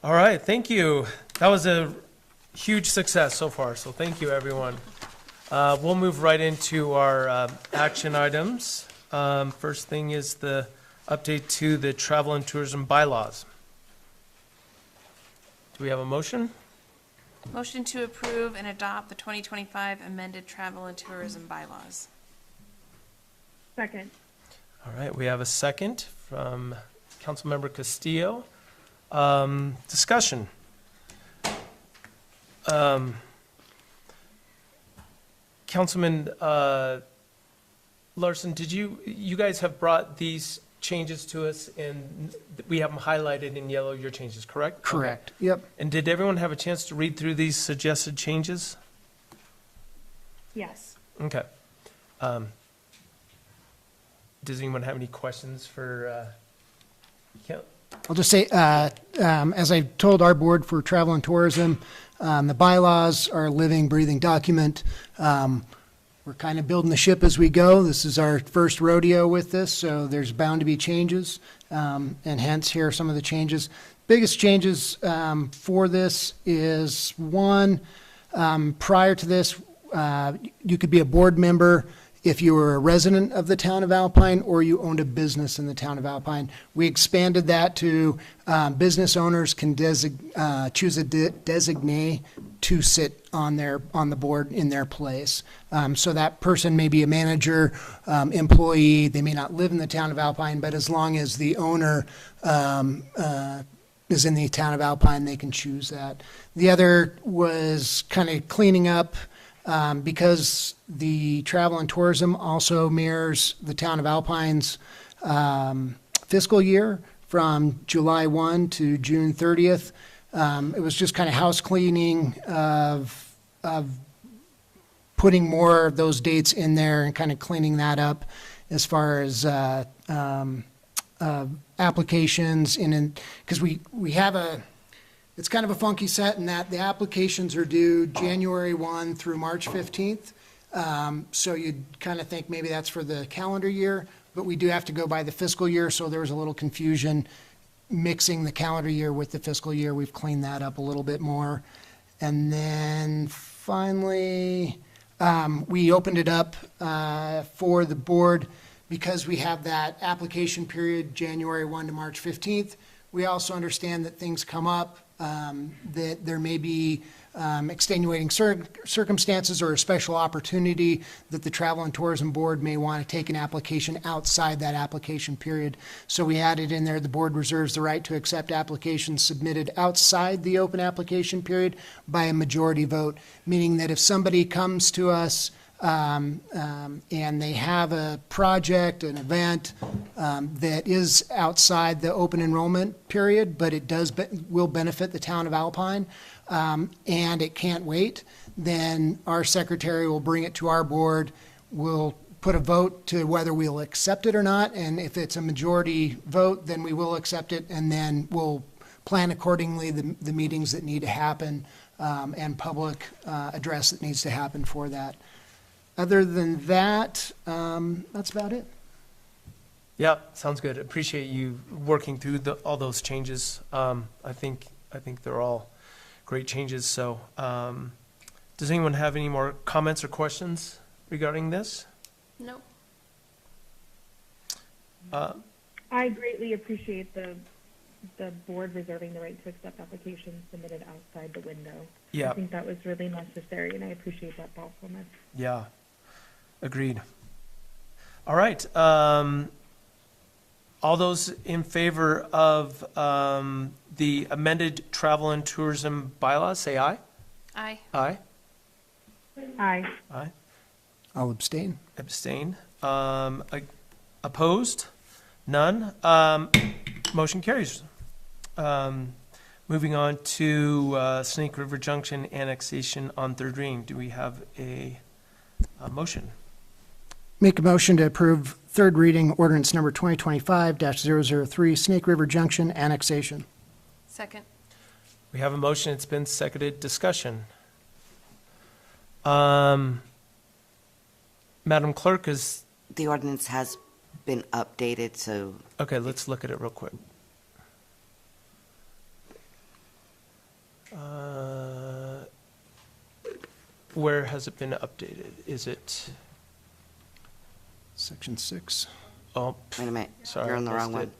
[SPEAKER 1] All right. Thank you. That was a huge success so far. So thank you, everyone. We'll move right into our action items. First thing is the update to the travel and tourism bylaws. Do we have a motion?
[SPEAKER 4] Motion to approve and adopt the 2025 amended travel and tourism bylaws.
[SPEAKER 5] Second.
[SPEAKER 1] All right, we have a second from Councilmember Castillo. Discussion. Councilman Larson, you guys have brought these changes to us, and we have them highlighted in yellow, your changes, correct?
[SPEAKER 3] Correct. Yep.
[SPEAKER 1] And did everyone have a chance to read through these suggested changes?
[SPEAKER 5] Yes.
[SPEAKER 1] Okay. Does anyone have any questions for Kent?
[SPEAKER 3] I'll just say, as I told our board for travel and tourism, the bylaws are a living, breathing document. We're kind of building the ship as we go. This is our first rodeo with this, so there's bound to be changes, and hence here are some of the changes. Biggest changes for this is one, prior to this, you could be a board member if you were a resident of the town of Alpine or you owned a business in the town of Alpine. We expanded that to business owners can choose a designee to sit on the board in their place. So that person may be a manager, employee, they may not live in the town of Alpine, but as long as the owner is in the town of Alpine, they can choose that. The other was kind of cleaning up because the travel and tourism also mirrors the town of Alpine's fiscal year from July 1 to June 30th. It was just kind of house cleaning of putting more of those dates in there and kind of cleaning that up as far as applications because we have it's kind of a funky set in that the applications are due January 1 through March 15th. So you'd kind of think maybe that's for the calendar year, but we do have to go by the fiscal year, so there was a little confusion mixing the calendar year with the fiscal year. We've cleaned that up a little bit more. And then finally, we opened it up for the board because we have that application period, January 1 to March 15th. We also understand that things come up, that there may be extenuating circumstances or a special opportunity that the Travel and Tourism Board may want to take an application outside that application period. So we added in there, the board reserves the right to accept applications submitted outside the open application period by a majority vote, meaning that if somebody comes to us and they have a project, an event that is outside the open enrollment period, but it will benefit the town of Alpine, and it can't wait, then our secretary will bring it to our board. We'll put a vote to whether we'll accept it or not, and if it's a majority vote, then we will accept it, and then we'll plan accordingly the meetings that need to happen and public address that needs to happen for that. Other than that, that's about it.
[SPEAKER 1] Yeah, sounds good. Appreciate you working through all those changes. I think they're all great changes. So, does anyone have any more comments or questions regarding this?
[SPEAKER 4] No.
[SPEAKER 5] I greatly appreciate the board reserving the right to accept applications submitted outside the window.
[SPEAKER 1] Yeah.
[SPEAKER 5] I think that was really necessary, and I appreciate that thoughtfulness.
[SPEAKER 1] Yeah, agreed. All right. All those in favor of the amended travel and tourism bylaws, say aye.
[SPEAKER 4] Aye.
[SPEAKER 1] Aye.
[SPEAKER 5] Aye.
[SPEAKER 1] Aye.
[SPEAKER 3] I'll abstain.
[SPEAKER 1] Abstain. Opposed? None. Motion carries. Moving on to Snake River Junction annexation on third reading. Do we have a motion?
[SPEAKER 3] Make a motion to approve third reading ordinance number 2025-003, Snake River Junction annexation.
[SPEAKER 4] Second.
[SPEAKER 1] We have a motion. It's been seconded. Discussion. Madam Clerk, is...
[SPEAKER 2] The ordinance has been updated, so
[SPEAKER 1] Okay, let's look at it real quick. Where has it been updated? Is it...
[SPEAKER 3] Section 6.
[SPEAKER 1] Oh,
[SPEAKER 2] wait a minute,
[SPEAKER 1] sorry,
[SPEAKER 2] you're on the
[SPEAKER 1] I
[SPEAKER 2] wrong
[SPEAKER 1] missed
[SPEAKER 2] one.
[SPEAKER 1] it.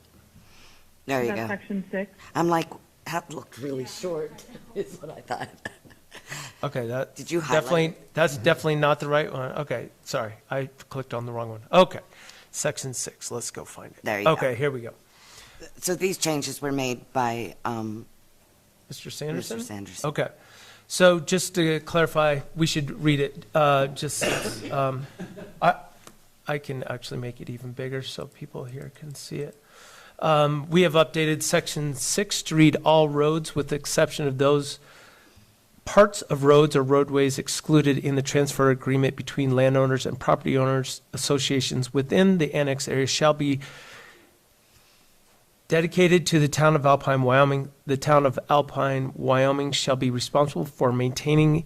[SPEAKER 2] There
[SPEAKER 5] Is
[SPEAKER 2] you
[SPEAKER 5] that
[SPEAKER 2] go.
[SPEAKER 5] section 6?
[SPEAKER 2] I'm like, that looked really short, is what I thought.
[SPEAKER 1] Okay, that
[SPEAKER 2] Did you highlight
[SPEAKER 1] definitely that's definitely not the right one. Okay, sorry, I clicked on the wrong one. Okay, section 6. Let's go find it.
[SPEAKER 2] There you go.
[SPEAKER 1] Okay, here we go.
[SPEAKER 2] So these changes were made by
[SPEAKER 1] Mr. Sanderson.
[SPEAKER 2] Mr. Sanderson.
[SPEAKER 1] Okay, so just to clarify, we should read it. I can actually make it even bigger so people here can see it. We have updated section 6 to read all roads with the exception of those parts of roads or roadways excluded in the transfer agreement between landowners and property owners associations within the annexed area shall be dedicated to the town of Alpine, Wyoming. The town of Alpine, Wyoming shall be responsible for maintaining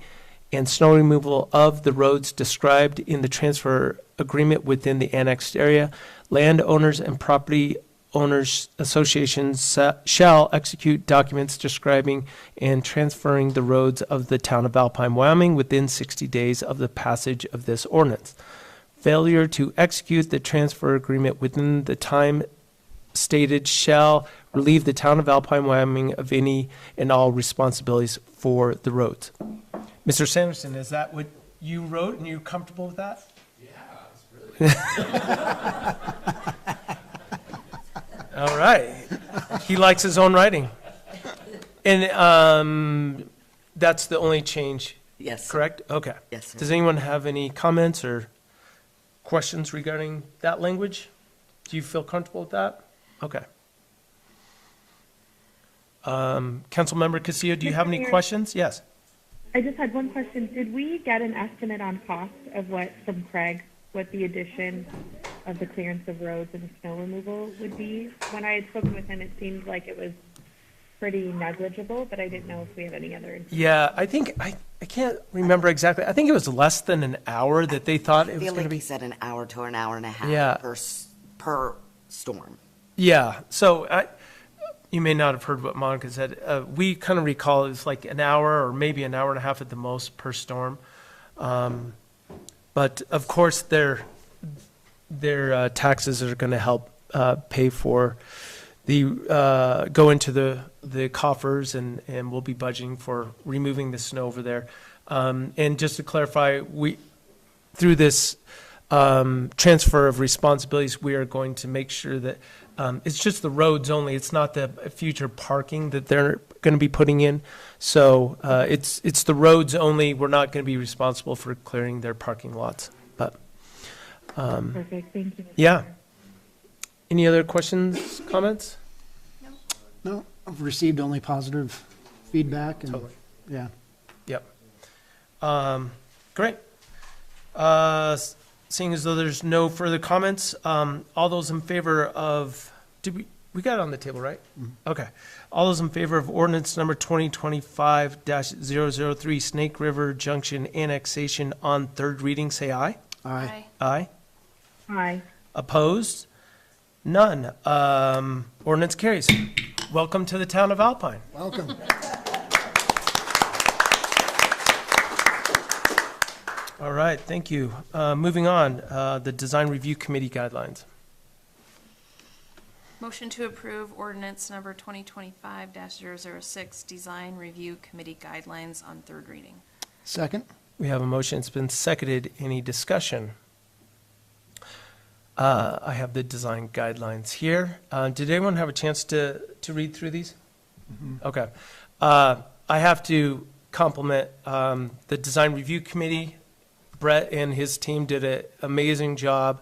[SPEAKER 1] and snow removal of the roads described in the transfer agreement within the annexed area. Landowners and property owners associations shall execute documents describing and transferring the roads of the town of Alpine, Wyoming within 60 days of the passage of this ordinance. Failure to execute the transfer agreement within the time stated shall relieve the town of Alpine, Wyoming of any and all responsibilities for the roads. Mr. Sanderson, is that what you wrote and you're comfortable with that? All right. He likes his own writing. And that's the only change,
[SPEAKER 2] Yes.
[SPEAKER 1] correct? Okay.
[SPEAKER 2] Yes, sir.
[SPEAKER 1] Does anyone have any comments or questions regarding that language? Do you feel comfortable with that? Okay. Councilmember Castillo, do you have any
[SPEAKER 5] Mr. Mayor.
[SPEAKER 1] questions? Yes.
[SPEAKER 5] I just had one question. Did we get an estimate on cost of what, from Craig, what the addition of the clearance of roads and the snow removal would be? When I had spoken with him, it seemed like it was pretty negligible, but I didn't know if we have any other information.
[SPEAKER 1] Yeah, I think, I can't remember exactly. I think it was less than an hour that they thought it
[SPEAKER 2] I
[SPEAKER 1] was
[SPEAKER 2] feel
[SPEAKER 1] going to
[SPEAKER 2] like
[SPEAKER 1] be.
[SPEAKER 2] he said an hour to an hour and a half
[SPEAKER 1] Yeah.
[SPEAKER 2] per storm.
[SPEAKER 1] Yeah, so you may not have heard what Monica said. We kind of recall it was like an hour or maybe an hour and a half at the most per storm. But of course, their taxes are going to help pay for go into the coffers, and we'll be budgeting for removing the snow over there. And just to clarify, through this transfer of responsibilities, we are going to make sure that it's just the roads only. It's not the future parking that they're going to be putting in. So it's the roads only. We're not going to be responsible for clearing their parking lots. But
[SPEAKER 5] Perfect, thank you. Mr.
[SPEAKER 1] yeah.
[SPEAKER 5] Mayor.
[SPEAKER 1] Any other questions, comments?
[SPEAKER 3] No, I've received only positive feedback and,
[SPEAKER 1] Totally.
[SPEAKER 3] yeah.
[SPEAKER 1] Yep. Great. Seeing as though there's no further comments, all those in favor of, we got it on the table, right? Okay. All those in favor of ordinance number 2025-003, Snake River Junction annexation on third reading, say aye.
[SPEAKER 3] Aye.
[SPEAKER 1] Aye.
[SPEAKER 5] Hi.
[SPEAKER 1] Opposed? None. Ordinance carries. Welcome to the town of Alpine.
[SPEAKER 3] Welcome.
[SPEAKER 1] All right, thank you. Moving on, the Design Review Committee guidelines.
[SPEAKER 4] Motion to approve ordinance number 2025-006, Design Review Committee Guidelines on third reading.
[SPEAKER 3] Second?
[SPEAKER 1] We have a motion, it's been seconded. Any discussion? I have the design guidelines here. Did anyone have a chance to read through these? Okay. I have to compliment the Design Review Committee. Brett and his team did an amazing job.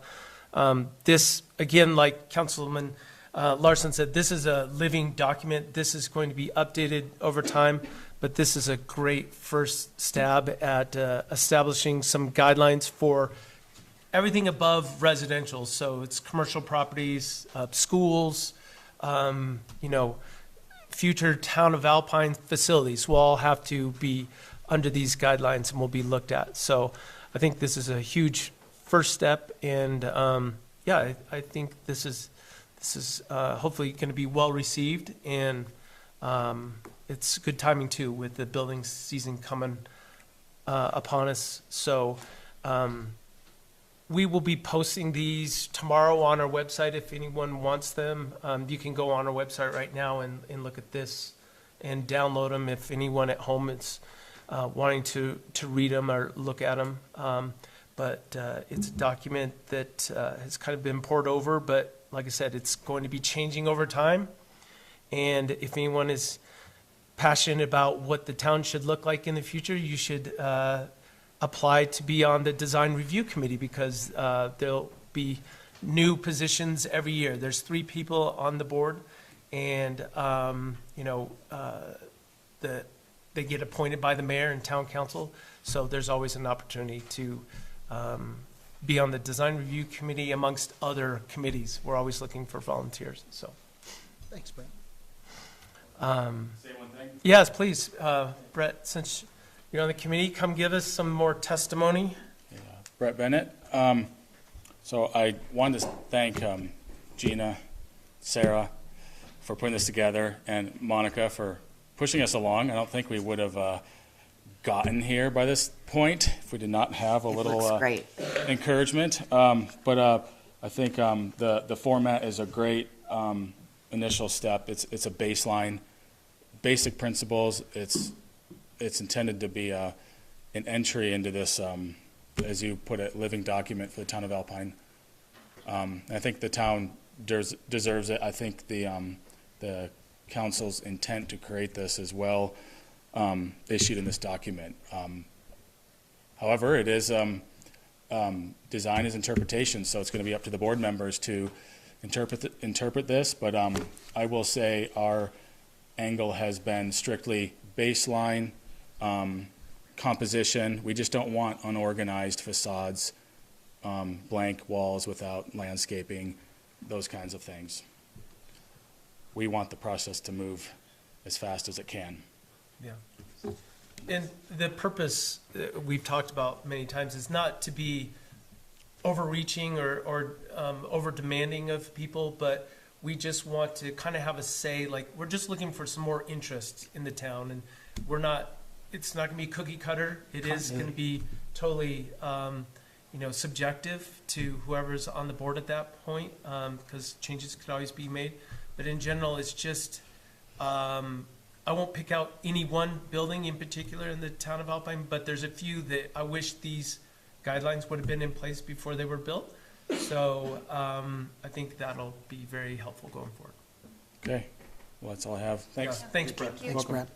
[SPEAKER 1] This, again, like Councilman Larson said, this is a living document. This is going to be updated over time, but this is a great first stab at establishing some guidelines for everything above residential. So it's commercial properties, schools, future town of Alpine facilities will all have to be under these guidelines and will be looked at. So I think this is a huge first step, and I think this is hopefully going to be well received, and it's good timing too with the building season coming upon us. So we will be posting these tomorrow on our website if anyone wants them. You can go on our website right now and look at this and download them if anyone at home is wanting to read them or look at them. But it's a document that has kind of been poured over, but like I said, it's going to be changing over time. And if anyone is passionate about what the town should look like in the future, you should apply to be on the Design Review Committee, because there'll be new positions every year. There's 3 people on the board, and they get appointed by the mayor and town council. So there's always an opportunity to be on the design review committee amongst other committees. We're always looking for volunteers, so.
[SPEAKER 3] Thanks, Brent.
[SPEAKER 11] Say one thing?
[SPEAKER 1] Yes, please, Brett, since you're on the committee, come give us some more testimony.
[SPEAKER 11] Yeah. Brett Bennett. So I wanted to thank Gina, Sarah for putting this together, and Monica for pushing us along. I don't think we would have gotten here by this point if we did not have a little
[SPEAKER 2] Looks great.
[SPEAKER 11] encouragement. But I think the format is a great initial step. It's a baseline, basic principles. It's intended to be an entry into this, as you put it, living document for the town of Alpine. I think the town deserves it. I think the council's intent to create this is well issued in this document. However, it is design is interpretation, so it's going to be up to the board members to interpret this. But I will say our angle has been strictly baseline composition. We just don't want unorganized facades, blank walls without landscaping, those kinds of things. We want the process to move as fast as it can.
[SPEAKER 1] Yeah. And the purpose we've talked about many times is not to be overreaching or over demanding of people, but we just want to kind of have a say. Like, we're just looking for some more interest in the town, and it's not going to be cookie cutter. It is going to be totally, subjective to whoever's on the board at that point, because changes could always be made. But in general, it's just, I won't pick out any one building in particular in the town of Alpine, but there's a few that I wish these guidelines would have been in place before they were built. So I think that'll be very helpful going forward.
[SPEAKER 11] Okay, well, that's all I have. Thanks.
[SPEAKER 1] Yeah, thanks, Brett.
[SPEAKER 3] Thanks, Brent.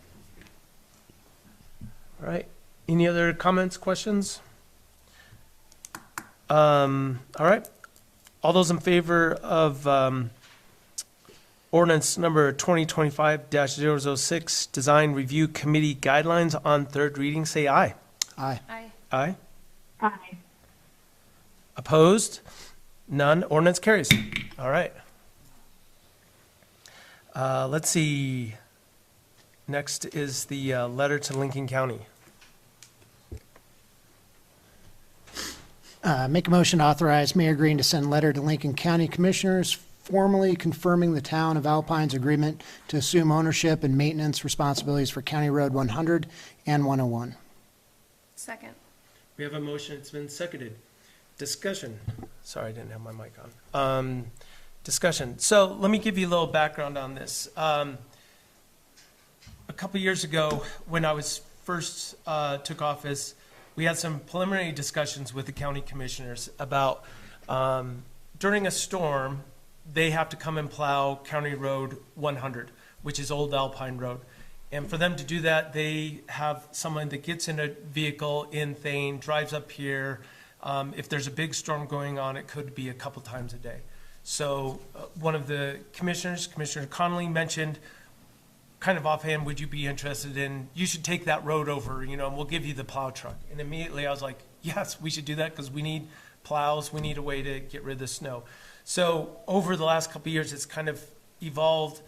[SPEAKER 1] All right. Any other comments, questions? All right. All those in favor of ordinance number 2025-006, Design Review Committee Guidelines on third reading, say aye.
[SPEAKER 3] Aye.
[SPEAKER 4] Aye.
[SPEAKER 1] Aye.
[SPEAKER 5] Aye.
[SPEAKER 1] Opposed? None. Ordinance carries. All right. Let's see. Next is the letter to Lincoln County.
[SPEAKER 3] Make a motion to authorize Mayor Green to send letter to Lincoln County Commissioners formally confirming the town of Alpine's agreement to assume ownership and maintenance responsibilities for County Road 100 and 101.
[SPEAKER 4] Second.
[SPEAKER 1] We have a motion. It's been seconded. Discussion. Sorry, I didn't have my mic on. Discussion. So let me give you a little background on this. A couple years ago, when I was first took office, we had some preliminary discussions with the county commissioners about during a storm, they have to come and plow County Road 100, which is Old Alpine Road. And for them to do that, they have someone that gets in a vehicle in Thane, drives up here. If there's a big storm going on, it could be a couple times a day. So one of the commissioners, Commissioner Connolly, mentioned kind of offhand, would you be interested in, you should take that road over, and we'll give you the plow truck. And immediately I was like, yes, we should do that because we need plows. We need a way to get rid of the snow. So over the last couple of years, it's kind of evolved,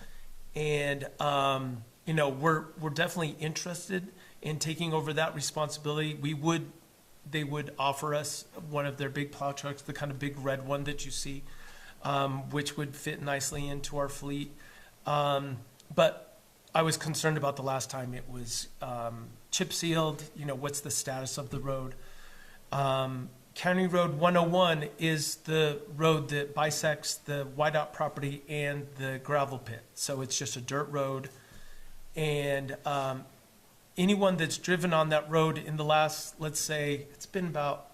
[SPEAKER 1] and we're definitely interested in taking over that responsibility. They would offer us one of their big plow trucks, the kind of big red one that you see, which would fit nicely into our fleet. But I was concerned about the last time it was chip sealed. What's the status of the road? County Road 101 is the road that bisects the Whiteout property and the gravel pit. So it's just a dirt road. And anyone that's driven on that road in the last, let's say, it's been about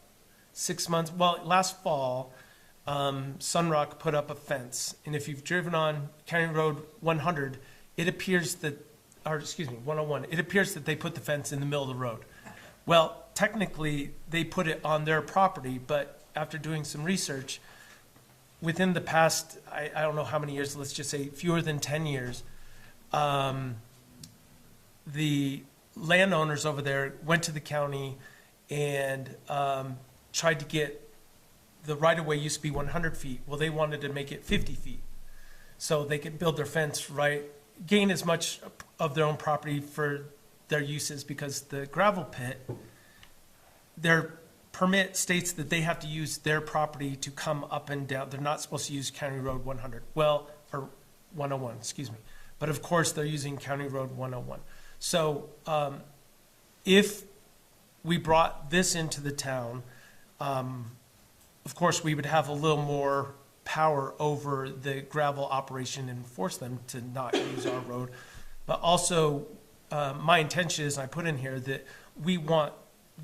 [SPEAKER 1] 6 months. Well, last fall, Sunrock put up a fence. And if you've driven on County Road 100, it appears that, 101, it appears that they put the fence in the middle of the road. Well, technically, they put it on their property, but after doing some research, within the past, I don't know how many years, let's just say fewer than 10 years, the landowners over there went to the county and tried to get, the right-of-way used to be 100 feet. Well, they wanted to make it 50 feet. So they could build their fence right, gain as much of their own property for their uses, because the gravel pit, their permit states that they have to use their property to come up and down. They're not supposed to use County Road 100, well, or 101, excuse me. But of course, they're using County Road 101. So if we brought this into the town, of course, we would have a little more power over the gravel operation and force them to not use our road. But also, my intention is, and I put in here, that we want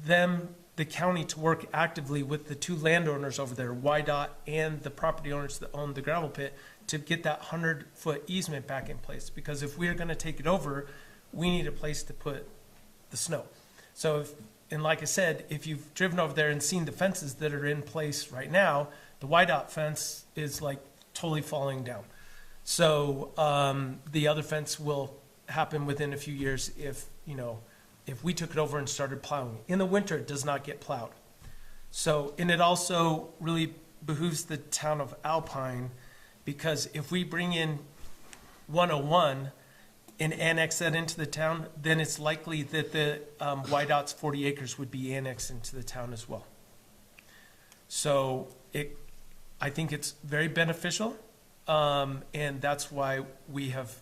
[SPEAKER 1] them, the county, to work actively with the two landowners over there, YDOT and the property owners that own the gravel pit, to get that 100-foot easement back in place. Because if we're gonna take it over, we need a place to put the snow. So if, and like I said, if you've driven over there and seen the fences that are in place right now, the YDOT fence is like totally falling down. So the other fence will happen within a few years if, you know, if we took it over and started plowing. In the winter, it does not get plowed. So, and it also really behooves the town of Alpine, because if we bring in 101 and annex that into the town, then it's likely that the YDOT's 40 acres would be annexed into the town as well. So I think it's very beneficial, and that's why we have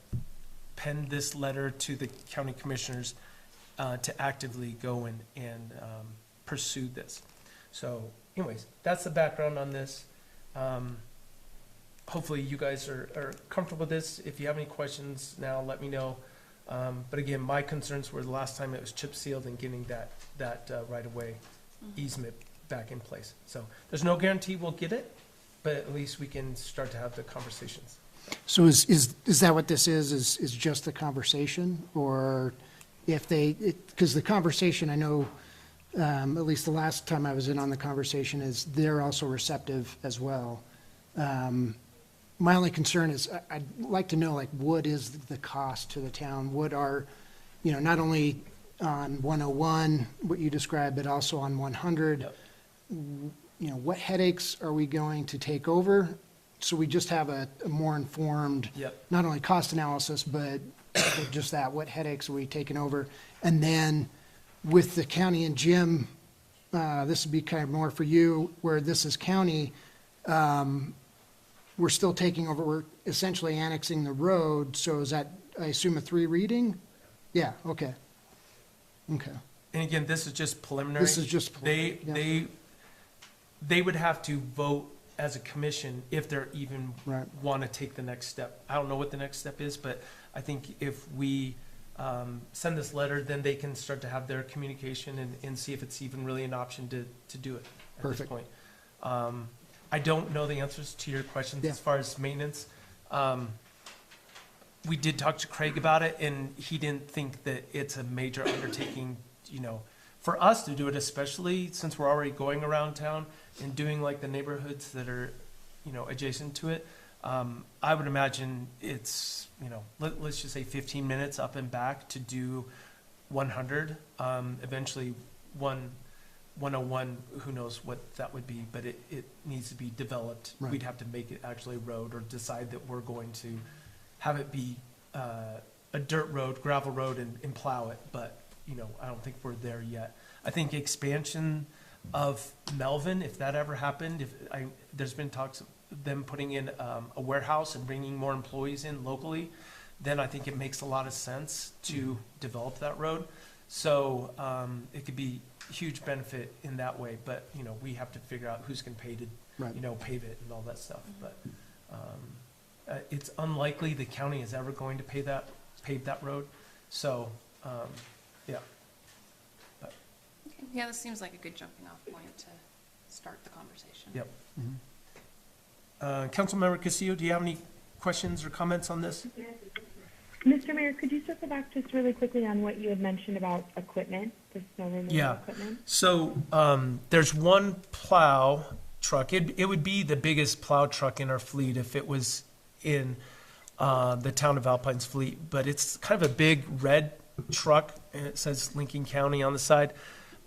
[SPEAKER 1] penned this letter to the county commissioners to actively go and pursue this. So anyways, that's the background on this. Hopefully you guys are comfortable with this. If you have any questions now, let me know. But again, my concerns were the last time it was chip sealed and getting that right-of-way easement back in place. So there's no guarantee we'll get it, but at least we can start to have the conversations.
[SPEAKER 3] So is that what this is just the conversation? Or if they, because the conversation, I know, at least the last time I was in on the conversation, is they're also receptive as well. My only concern is I'd like to know, like, what is the cost to the town? What are, you know, not only on 101, what you described, but also on 100?
[SPEAKER 1] Yep.
[SPEAKER 3] You know, what headaches are we going to take over? So we just have a more informed,
[SPEAKER 1] Yep.
[SPEAKER 3] not only cost analysis, but just that, what headaches are we taking over? And then with the county and Jim, this would be kind of more for you, where this is county, we're still taking over, we're essentially annexing the road, so is that, I assume, a 3 reading? Yeah, okay. Okay.
[SPEAKER 1] And again, this is just preliminary.
[SPEAKER 3] This is just preliminary, yeah.
[SPEAKER 1] They would have to vote as a commission if they're even
[SPEAKER 3] Right.
[SPEAKER 1] want to take the next step. I don't know what the next step is, but I think if we send this letter, then they can start to have their communication and see if it's even really an option to do it at this
[SPEAKER 3] Perfect.
[SPEAKER 1] point. I don't know the answers to your questions
[SPEAKER 3] Yeah.
[SPEAKER 1] as far as maintenance. We did talk to Craig about it, and he didn't think that it's a major undertaking, you know, for us to do it, especially since we're already going around town and doing like the neighborhoods that are, you know, adjacent to it. I would imagine it's, you know, let's just say 15 minutes up and back to do 100. Eventually 101, who knows what that would be, but it needs to be developed.
[SPEAKER 3] Right.
[SPEAKER 1] We'd have to make it actually a road, or decide that we're going to have it be a dirt road, gravel road, and plow it. But, you know, I don't think we're there yet. I think expansion of Melvin, if that ever happened, there's been talks of them putting in a warehouse and bringing more employees in locally, then I think it makes a lot of sense to develop that road. So it could be huge benefit in that way, but, you know, we have to figure out who's going to pay to,
[SPEAKER 3] Right.
[SPEAKER 1] you know, pave it and all that stuff. But it's unlikely the county is ever going to pave that road. So, yeah. But,
[SPEAKER 4] Yeah, this seems like a good jumping off point to start the conversation.
[SPEAKER 1] yep. Councilmember Castillo, do you have any questions or comments on this?
[SPEAKER 5] Mr. Mayor, could you circle back just really quickly on what you had mentioned about equipment, the snow removal
[SPEAKER 1] Yeah.
[SPEAKER 5] equipment?
[SPEAKER 1] So there's one plow truck. It would be the biggest plow truck in our fleet if it was in the town of Alpine's fleet, but it's kind of a big red truck, and it says Lincoln County on the side,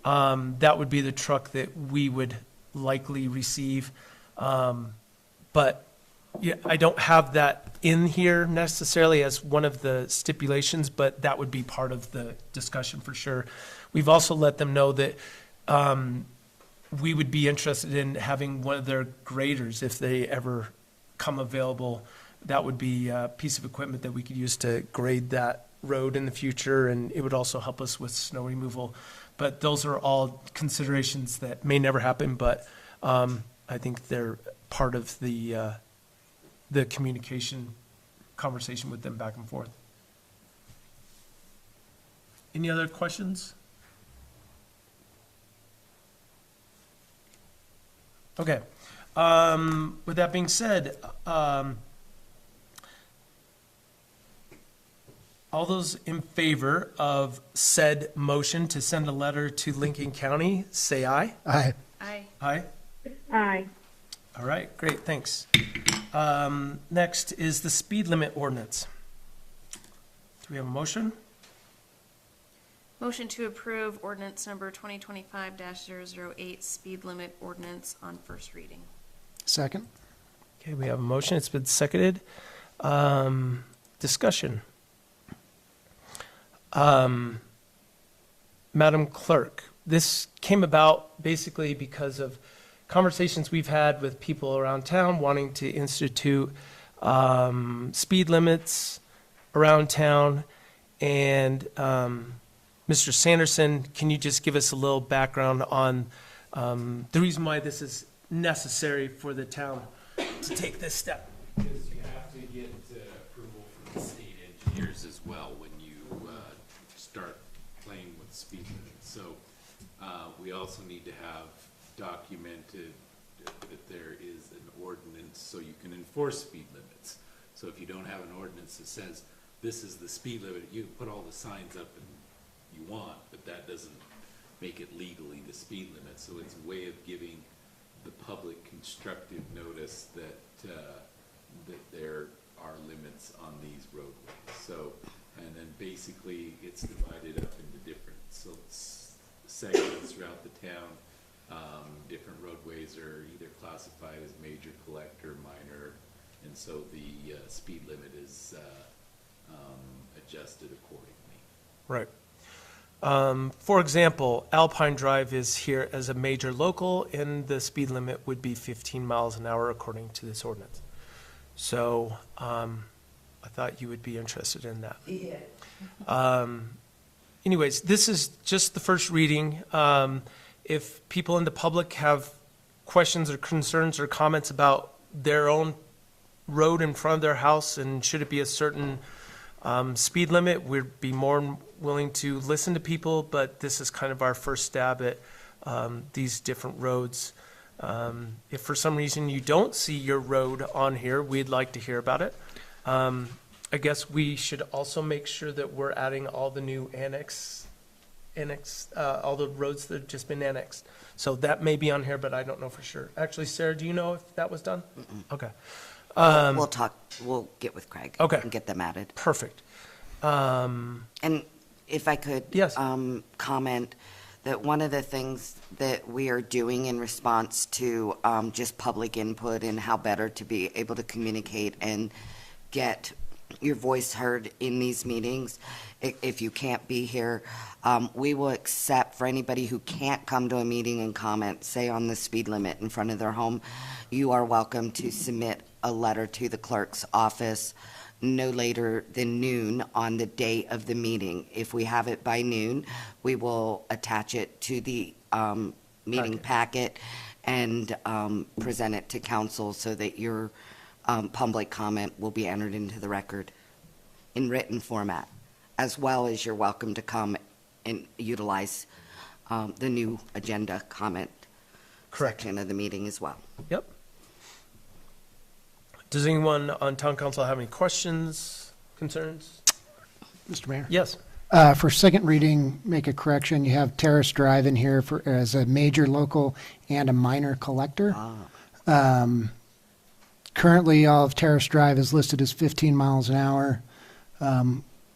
[SPEAKER 1] that would be the truck that we would likely receive. But yeah, I don't have that in here necessarily as one of the stipulations, but that would be part of the discussion for sure. We've also let them know that we would be interested in having one of their graders if they ever come available. That would be a piece of equipment that we could use to grade that road in the future, and it would also help us with snow removal. But those are all considerations that may never happen, but I think they're part of the communication conversation with them back and forth. Any other questions? Okay. With that being said, all those in favor of said motion to send a letter to Lincoln County, say aye.
[SPEAKER 3] Aye.
[SPEAKER 4] Aye.
[SPEAKER 1] Aye.
[SPEAKER 5] Aye.
[SPEAKER 1] All right, great, thanks. Next is the speed limit ordinance. Do we have a motion?
[SPEAKER 4] Motion to approve ordinance number 2025-008, speed limit ordinance on first reading.
[SPEAKER 3] Second?
[SPEAKER 1] Okay, we have a motion, it's been seconded. Discussion. Madam Clerk, this came about basically because of conversations we've had with people around town wanting to institute speed limits around town. And Mr. Sanderson, can you just give us a little background on the reason why this is necessary for the town to take this step?
[SPEAKER 12] Because you have to get approval from the state engineers as well when you start playing with speed limits. So we also need to have documented that there is an ordinance so you can enforce speed limits. So if you don't have an ordinance that says this is the speed limit, you can put all the signs up you want, but that doesn't make it legally the speed limit. So it's a way of giving the public constructive notice that that there are limits on these roadways. So, and then basically it's divided up into different sections throughout the town. Different roadways are either classified as major, collector, minor, and so the speed limit is adjusted accordingly.
[SPEAKER 1] Right. For example, Alpine Drive is here as a major local, and the speed limit would be 15 miles an hour according to this ordinance. So I thought you would be interested in that.
[SPEAKER 7] Yeah.
[SPEAKER 1] Anyways, this is just the first reading. If people in the public have questions or concerns or comments about their own road in front of their house and should it be a certain speed limit, we'd be more than willing to listen to people, but this is kind of our first stab at these different roads. If for some reason you don't see your road on here, we'd like to hear about it. I guess we should also make sure that we're adding all the new all the roads that have just been annexed. So that may be on here, but I don't know for sure. Actually, Sarah, do you know if that was done? Okay.
[SPEAKER 2] We'll get with Craig.
[SPEAKER 1] Okay.
[SPEAKER 2] And get them added.
[SPEAKER 1] Perfect.
[SPEAKER 2] And if I could.
[SPEAKER 1] Yes.
[SPEAKER 2] Comment that one of the things that we are doing in response to just public input and how better to be able to communicate and get your voice heard in these meetings, if you can't be here, we will accept for anybody who can't come to a meeting and comment, say on the speed limit in front of their home, you are welcome to submit a letter to the clerk's office no later than noon on the day of the meeting. If we have it by noon, we will attach it to the meeting packet and present it to council so that your public comment will be entered into the record in written format, as well as you're welcome to come and utilize the new agenda comment section of the meeting as well.
[SPEAKER 1] Yep. Does anyone on town council have any questions, concerns?
[SPEAKER 3] Mr. Mayor?
[SPEAKER 1] Yes.
[SPEAKER 3] For second reading, make a correction. You have Terrace Drive in here as a major local and a minor collector. Currently, all of Terrace Drive is listed as 15 miles an hour.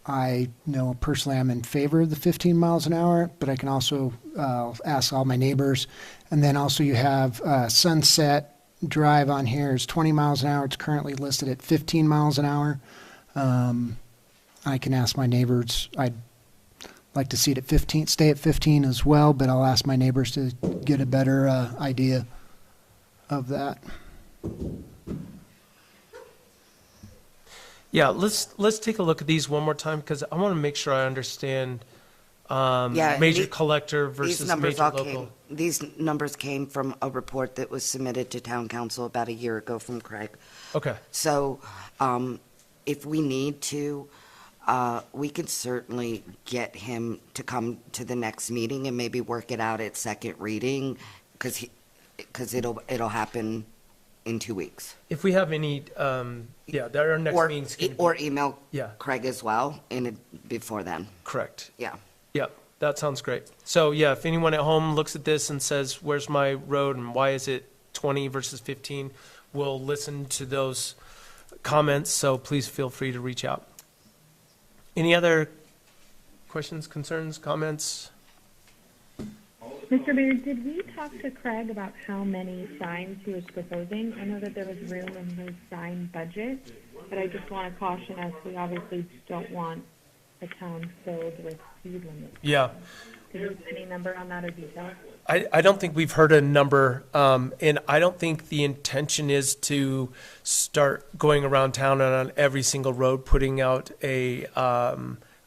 [SPEAKER 3] I know personally I'm in favor of the 15 miles an hour, but I can also ask all my neighbors. And then also you have Sunset Drive on here is 20 miles an hour. It's currently listed at 15 miles an hour. I can ask my neighbors. I'd like to see it at 15, stay at 15 as well, but I'll ask my neighbors to get a better idea of that.
[SPEAKER 1] Yeah, let's take a look at these one more time, because I want to make sure I understand
[SPEAKER 2] Yeah,
[SPEAKER 1] major
[SPEAKER 2] the-
[SPEAKER 1] collector
[SPEAKER 2] These
[SPEAKER 1] versus
[SPEAKER 2] numbers
[SPEAKER 1] major
[SPEAKER 2] all
[SPEAKER 1] local.
[SPEAKER 2] came, these numbers came from a report that was submitted to town council about a year ago from Craig.
[SPEAKER 1] Okay,
[SPEAKER 2] So, if we need to, we could certainly get him to come to the next meeting and maybe work it out at second reading, because it'll happen in 2 weeks.
[SPEAKER 1] if we have any, our next
[SPEAKER 2] Or,
[SPEAKER 1] meeting's gonna be-
[SPEAKER 2] or email
[SPEAKER 1] Yeah.
[SPEAKER 2] Craig as well, before then,
[SPEAKER 1] correct.
[SPEAKER 2] yeah.
[SPEAKER 1] Yeah, that sounds great. So, yeah, if anyone at home looks at this and says, where's my road and why is it 20 versus 15, we'll listen to those comments, so please feel free to reach out. Any other questions, concerns, comments?
[SPEAKER 5] Mr. Mayor, did we talk to Craig about how many signs he was proposing? I know that there was room in his sign budget, but I just want to caution us, we obviously don't want a town filled with speed limits.
[SPEAKER 1] Yeah,
[SPEAKER 5] Did you have any number on that or details?
[SPEAKER 1] I don't think we've heard a number, and I don't think the intention is to start going around town and on every single road putting out a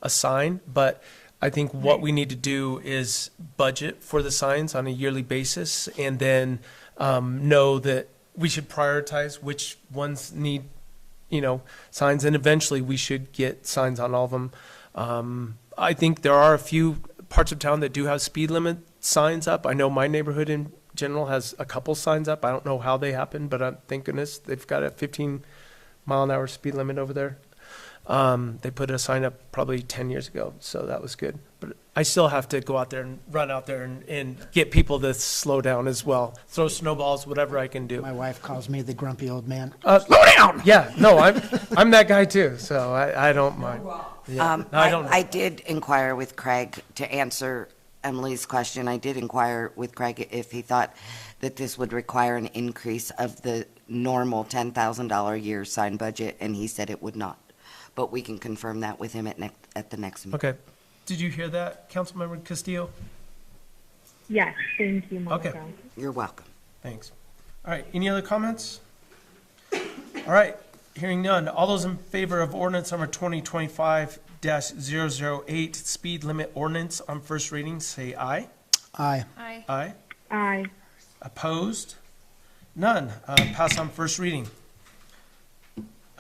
[SPEAKER 1] sign, but I think what we need to do is budget for the signs on a yearly basis, and then know that we should prioritize which ones need, signs, and eventually we should get signs on all of them. I think there are a few parts of town that do have speed limit signs up. I know my neighborhood in general has a couple signs up. I don't know how they happen, but thank goodness they've got a 15-mile-an-hour speed limit over there. They put a sign up probably 10 years ago, so that was good. But I still have to go out there and run out there and get people to slow down as well. Throw snowballs, whatever I can do.
[SPEAKER 3] My wife calls me the grumpy old man.
[SPEAKER 1] Slow down! Yeah, no, I'm that guy too, so I don't mind. Yeah. No, I don't.
[SPEAKER 2] I did inquire with Craig to answer Emily's question. I did inquire with Craig if he thought that this would require an increase of the normal $10,000 a year sign budget, and he said it would not. But we can confirm that with him at the next meeting.
[SPEAKER 1] Okay. Did you hear that, Councilmember Castillo?
[SPEAKER 5] Yes, thank you, Monica.
[SPEAKER 1] Okay.
[SPEAKER 2] You're welcome.
[SPEAKER 1] Thanks. All right, any other comments? All right, hearing none. All those in favor of ordinance number 2025-008, speed limit ordinance on first reading, say aye.
[SPEAKER 3] Aye.
[SPEAKER 4] Aye.
[SPEAKER 1] Aye.
[SPEAKER 5] Aye.
[SPEAKER 1] Opposed? None. Pass on first reading.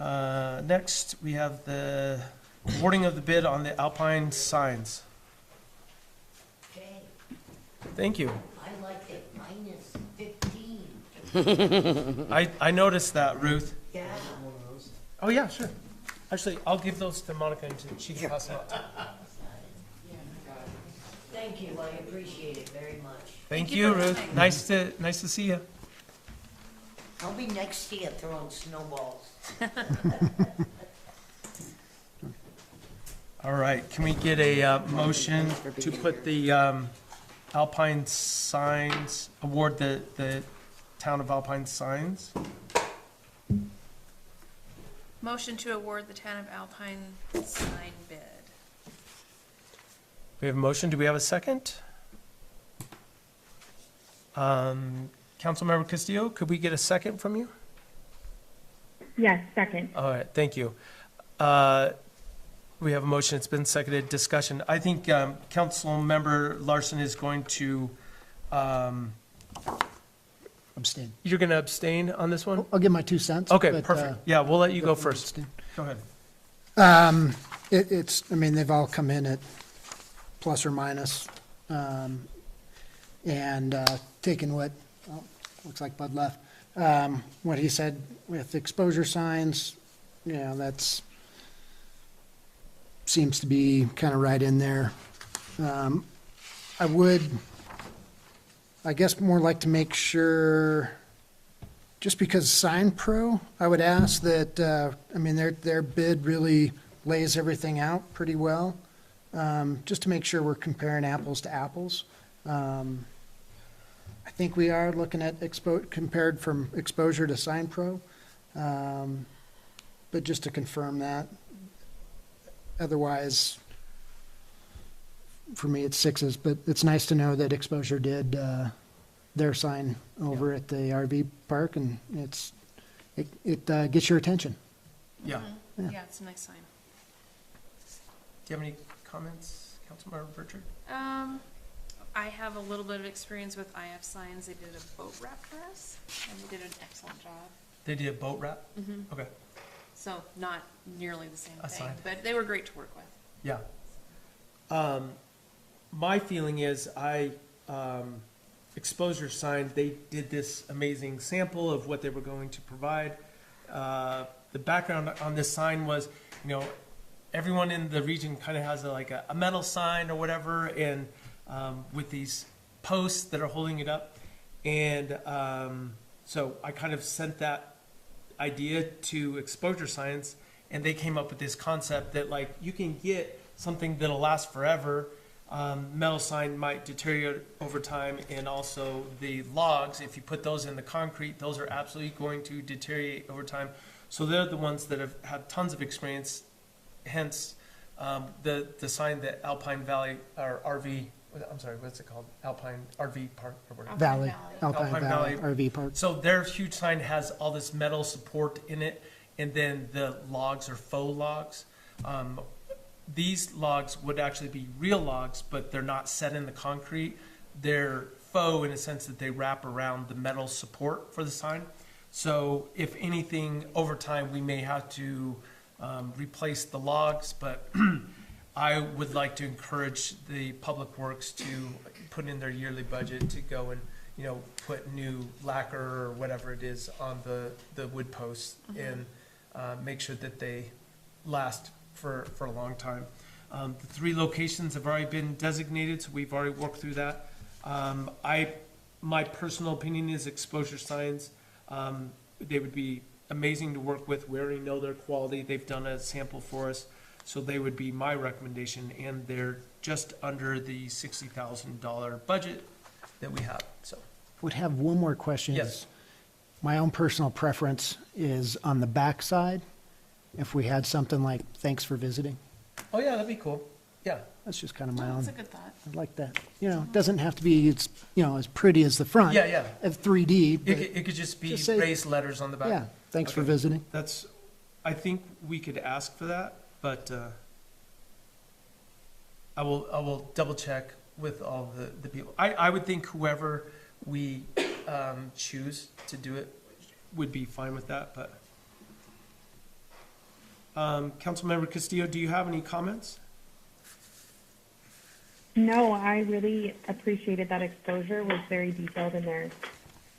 [SPEAKER 1] Next, we have the awarding of the bid on the Alpine signs.
[SPEAKER 7] Okay,
[SPEAKER 1] Thank you.
[SPEAKER 7] I like it, minus 15.
[SPEAKER 1] I noticed that, Ruth.
[SPEAKER 7] Yeah.
[SPEAKER 1] Oh, yeah, sure. Actually, I'll give those to Monica and she can pass them out.
[SPEAKER 7] Thank you, I appreciate it very much.
[SPEAKER 1] Thank
[SPEAKER 4] you
[SPEAKER 1] you,
[SPEAKER 4] for
[SPEAKER 1] Ruth.
[SPEAKER 4] coming.
[SPEAKER 1] Nice to see you.
[SPEAKER 7] I'll be next to you throwing snowballs.
[SPEAKER 1] All right, can we get a motion to put the Alpine signs, award the town of Alpine signs?
[SPEAKER 4] Motion to award the town of Alpine sign bid.
[SPEAKER 1] We have a motion. Do we have a second? Councilmember Castillo, could we get a second from you?
[SPEAKER 5] Yes, second.
[SPEAKER 1] All right, thank you. We have a motion. It's been seconded. Discussion. I think Councilmember Larson is going to,
[SPEAKER 3] Abstain.
[SPEAKER 1] you're going to abstain on this one?
[SPEAKER 3] I'll give my 2 cents.
[SPEAKER 1] Okay,
[SPEAKER 3] but,
[SPEAKER 1] perfect. Yeah, we'll let you go first.
[SPEAKER 3] abstain.
[SPEAKER 1] Go ahead.
[SPEAKER 3] I mean, they've all come in at plus or minus. And taking what, looks like Bud left, what he said with exposure signs, that's, seems to be kind of right in there. I would, I guess, more like to make sure, just because Sign Pro, I would ask that, I mean, their bid really lays everything out pretty well, just to make sure we're comparing apples to apples. I think we are looking at compared from exposure to Sign Pro. But just to confirm that. Otherwise, for me, it's sixes, but it's nice to know that Exposure did their sign over at the RV park, and it gets your attention.
[SPEAKER 1] Yeah.
[SPEAKER 4] Yeah, it's a nice sign.
[SPEAKER 1] Do you have any comments, Councilmember Burchard?
[SPEAKER 4] I have a little bit of experience with IF signs. They did a boat wrap for us, and they did an excellent job.
[SPEAKER 1] They did a boat wrap?
[SPEAKER 4] Mm-hmm.
[SPEAKER 1] Okay,
[SPEAKER 4] So not nearly the same
[SPEAKER 1] A
[SPEAKER 4] thing,
[SPEAKER 1] sign.
[SPEAKER 4] but they were great to work with.
[SPEAKER 1] yeah. My feeling is Exposure Sign, they did this amazing sample of what they were going to provide. The background on this sign was, everyone in the region kind of has a metal sign or whatever, and with these posts that are holding it up. And so I kind of sent that idea to Exposure Science, and they came up with this concept that you can get something that'll last forever. Metal sign might deteriorate over time, and also the logs, if you put those in the concrete, those are absolutely going to deteriorate over time. So they're the ones that have had tons of experience, hence the sign that Alpine Valley, or RV, I'm sorry, what's it called? Alpine RV Park or whatever.
[SPEAKER 3] Valley,
[SPEAKER 1] Alpine
[SPEAKER 3] Alpine Valley
[SPEAKER 1] Valley.
[SPEAKER 3] RV Park.
[SPEAKER 1] So their huge sign has all this metal support in it, and then the logs are faux logs. These logs would actually be real logs, but they're not set in the concrete. They're faux in a sense that they wrap around the metal support for the sign. So if anything, over time, we may have to replace the logs, but I would like to encourage the Public Works to put in their yearly budget to go and, put new lacquer or whatever it is on the wood posts and make sure that they last for a long time. The 3 locations have already been designated, so we've already worked through that. My personal opinion is Exposure Signs. They would be amazing to work with. We already know their quality. They've done a sample for us, so they would be my recommendation, and they're just under the $60,000 budget that we have, so.
[SPEAKER 3] Would have one more question.
[SPEAKER 1] Yes.
[SPEAKER 3] My own personal preference is on the back side, if we had something like, thanks for visiting.
[SPEAKER 1] Oh, yeah, that'd be cool. Yeah.
[SPEAKER 3] That's just kind of my own.
[SPEAKER 4] That's a good thought.
[SPEAKER 3] I like that. It doesn't have to be, as pretty as the front.
[SPEAKER 1] Yeah, yeah.
[SPEAKER 3] Of 3D, but
[SPEAKER 1] It could just be
[SPEAKER 3] Just say-
[SPEAKER 1] raised letters on the back.
[SPEAKER 3] yeah, thanks for
[SPEAKER 1] Okay.
[SPEAKER 3] visiting.
[SPEAKER 1] I think we could ask for that, but I will double check with all the people. I would think whoever we choose to do it would be fine with that, but. Councilmember Castillo, do you have any comments?
[SPEAKER 5] No, I really appreciated that Exposure was very detailed in their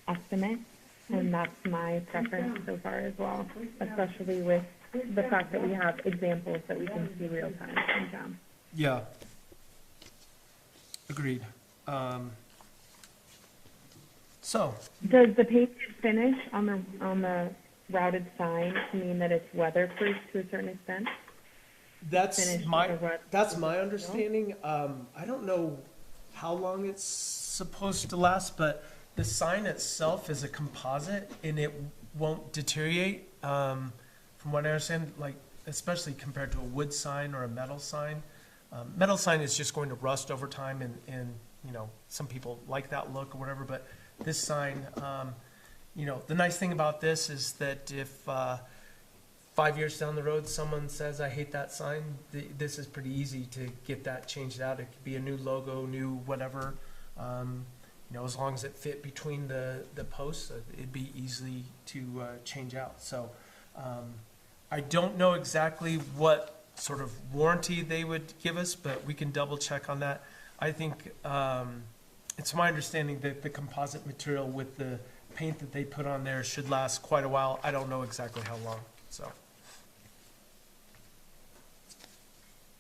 [SPEAKER 5] estimate, and that's my preference so far as well, especially with the fact that we have examples that we can see real time in town.
[SPEAKER 1] Yeah. Agreed. So,
[SPEAKER 5] Does the painted finish on the routed sign mean that it's weatherproof to a certain extent?
[SPEAKER 1] that's
[SPEAKER 5] Finished
[SPEAKER 1] my,
[SPEAKER 5] with what-
[SPEAKER 1] that's my understanding. I don't know how long it's supposed to last, but the sign itself is a composite and it won't deteriorate. From what I understand, especially compared to a wood sign or a metal sign. Metal sign is just going to rust over time and some people like that look or whatever, but this sign, the nice thing about this is that if 5 years down the road, someone says, I hate that sign, this is pretty easy to get that changed out. It could be a new logo, new whatever, as long as it fit between the posts, it'd be easy to change out. So I don't know exactly what sort of warranty they would give us, but we can double check on that. I think it's my understanding that the composite material with the paint that they put on there should last quite a while. I don't know exactly how long, so.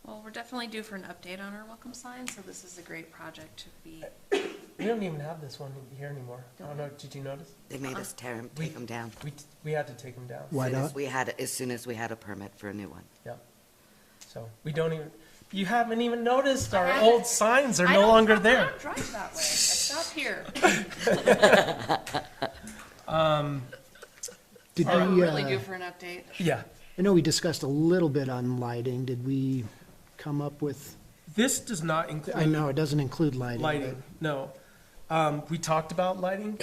[SPEAKER 4] Well, we're definitely due for an update on our welcome sign, so this is a great project to be.
[SPEAKER 1] We don't even have this one here anymore. I don't know, did you notice?
[SPEAKER 2] They made us take them down.
[SPEAKER 1] We had to take them down.
[SPEAKER 3] Why not?
[SPEAKER 2] As soon as we had a permit for a new one.
[SPEAKER 1] Yep. So we don't even, you haven't even noticed our old signs are no longer there.
[SPEAKER 4] I don't drive that way. I stop here.
[SPEAKER 3] Did
[SPEAKER 4] We're
[SPEAKER 3] we,
[SPEAKER 4] really due for an update.
[SPEAKER 1] Yeah.
[SPEAKER 3] I know we discussed a little bit on lighting. Did we come up with,
[SPEAKER 1] This does not include.
[SPEAKER 3] I know it doesn't include lighting.
[SPEAKER 1] Lighting, no. We talked about lighting.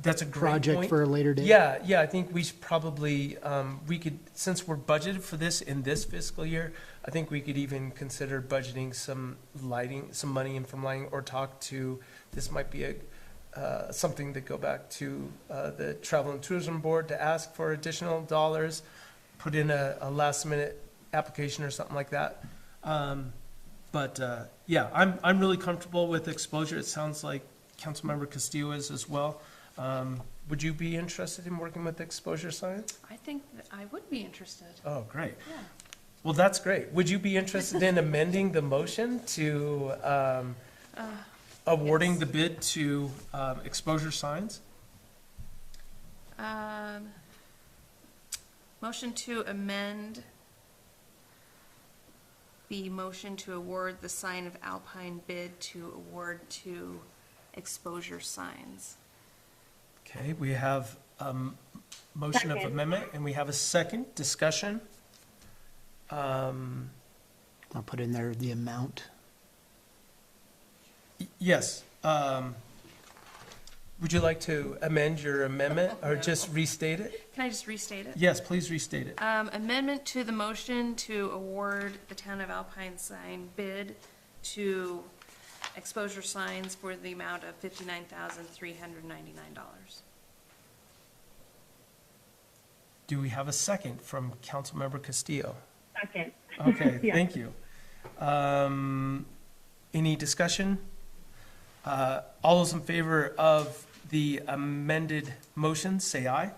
[SPEAKER 1] That's a great
[SPEAKER 3] Project
[SPEAKER 1] point.
[SPEAKER 3] for a later date?
[SPEAKER 1] Yeah, I think we should probably, we could, since we're budgeted for this in this fiscal year, I think we could even consider budgeting some lighting, some money in from lighting, or talk to, this might be something to go back to the Travel and Tourism Board to ask for additional dollars, put in a last minute application or something like that. Yeah, I'm really comfortable with exposure. It sounds like Councilmember Castillo is as well. Would you be interested in working with exposure science?
[SPEAKER 4] I think that I would be interested.
[SPEAKER 1] Oh, great.
[SPEAKER 4] Yeah.
[SPEAKER 1] Well, that's great. Would you be interested in amending the motion to awarding
[SPEAKER 4] Yes.
[SPEAKER 1] the bid to exposure signs?
[SPEAKER 4] Motion to amend the motion to award the sign of Alpine bid to award to exposure signs.
[SPEAKER 1] Okay, we have motion of
[SPEAKER 5] Second.
[SPEAKER 1] amendment, and we have a second discussion.
[SPEAKER 3] I'll put in there the amount.
[SPEAKER 1] Yes. Would you like to amend your amendment or just restate it?
[SPEAKER 4] Can I just restate it?
[SPEAKER 1] Yes, please restate it.
[SPEAKER 4] Amendment to the motion to award the town of Alpine sign bid to exposure signs for the amount of $59,399.
[SPEAKER 1] Do we have a second from Councilmember Castillo?
[SPEAKER 5] Second.
[SPEAKER 1] Okay,
[SPEAKER 5] Yeah.
[SPEAKER 1] thank you. Any discussion? All those in favor of the amended motion, say aye.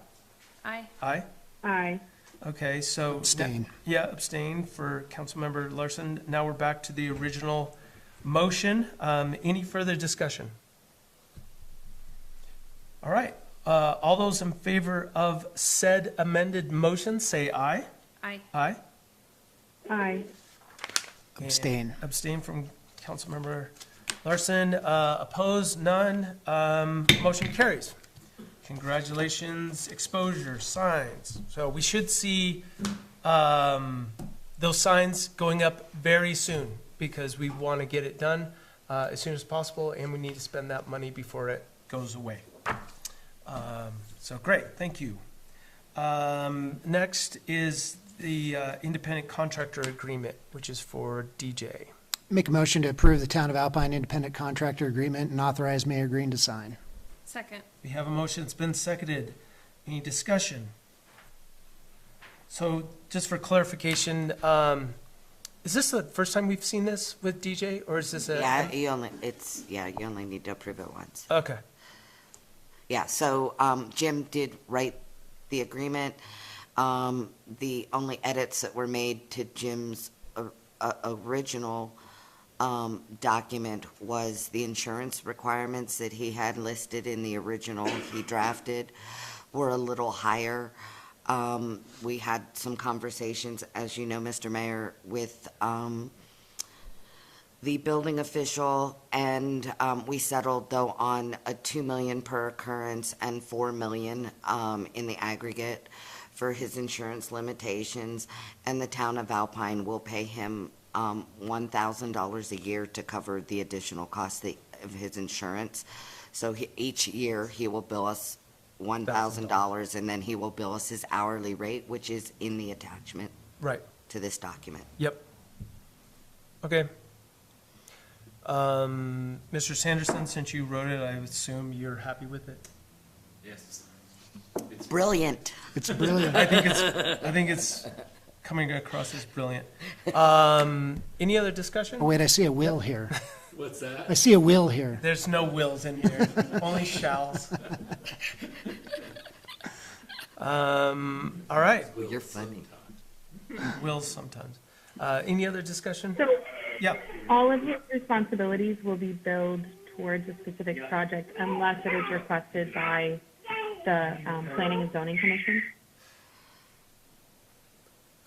[SPEAKER 4] Aye.
[SPEAKER 1] Aye?
[SPEAKER 5] Aye.
[SPEAKER 1] Okay, so.
[SPEAKER 3] Abstain.
[SPEAKER 1] Yeah, abstain for Councilmember Larson. Now we're back to the original motion. Any further discussion? All right, all those in favor of said amended motion, say aye.
[SPEAKER 4] Aye.
[SPEAKER 1] Aye?
[SPEAKER 5] Aye.
[SPEAKER 1] And
[SPEAKER 3] Abstain.
[SPEAKER 1] Abstain from Councilmember Larson. Opposed, none. Motion carries. Congratulations, exposure signs. So we should see those signs going up very soon because we want to get it done as soon as possible, and we need to spend that money before it goes away. So great, thank you. Next is the independent contractor agreement, which is for DJ.
[SPEAKER 3] Make a motion to approve the Town of Alpine Independent Contractor Agreement and authorize Mayor Green to sign.
[SPEAKER 4] Second.
[SPEAKER 1] We have a motion, it's been seconded. Any discussion? So just for clarification, is this the first time we've seen this with DJ, or is this a?
[SPEAKER 2] Yeah, you only need to approve it once.
[SPEAKER 1] Okay,
[SPEAKER 2] Yeah, so Jim did write the agreement. The only edits that were made to Jim's original document was the insurance requirements that he had listed in the original he drafted were a little higher. We had some conversations, as you know, Mr. Mayor, with the building official, and we settled, though, on a $2 million per occurrence and $4 million in the aggregate for his insurance limitations, and the town of Alpine will pay him $1,000 a year to cover the additional cost of his insurance. So each year, he will bill us $1,000, and then he will bill us his hourly rate, which is in the attachment
[SPEAKER 1] right,
[SPEAKER 2] to this document.
[SPEAKER 1] yep. Okay. Mr. Sanderson, since you wrote it, I assume you're happy with it?
[SPEAKER 12] Yes.
[SPEAKER 2] Brilliant.
[SPEAKER 3] It's brilliant.
[SPEAKER 1] I think it's coming across as brilliant. Any other discussion?
[SPEAKER 3] Oh, wait, I see a will here.
[SPEAKER 12] What's that?
[SPEAKER 3] I see a will here.
[SPEAKER 1] There's no wills in here, only shalls. All right,
[SPEAKER 2] You're funny.
[SPEAKER 1] wills sometimes. Any other discussion?
[SPEAKER 5] So
[SPEAKER 1] Yeah,
[SPEAKER 5] all of his responsibilities will be billed towards a specific project unless it is requested by the Planning and Zoning Commission?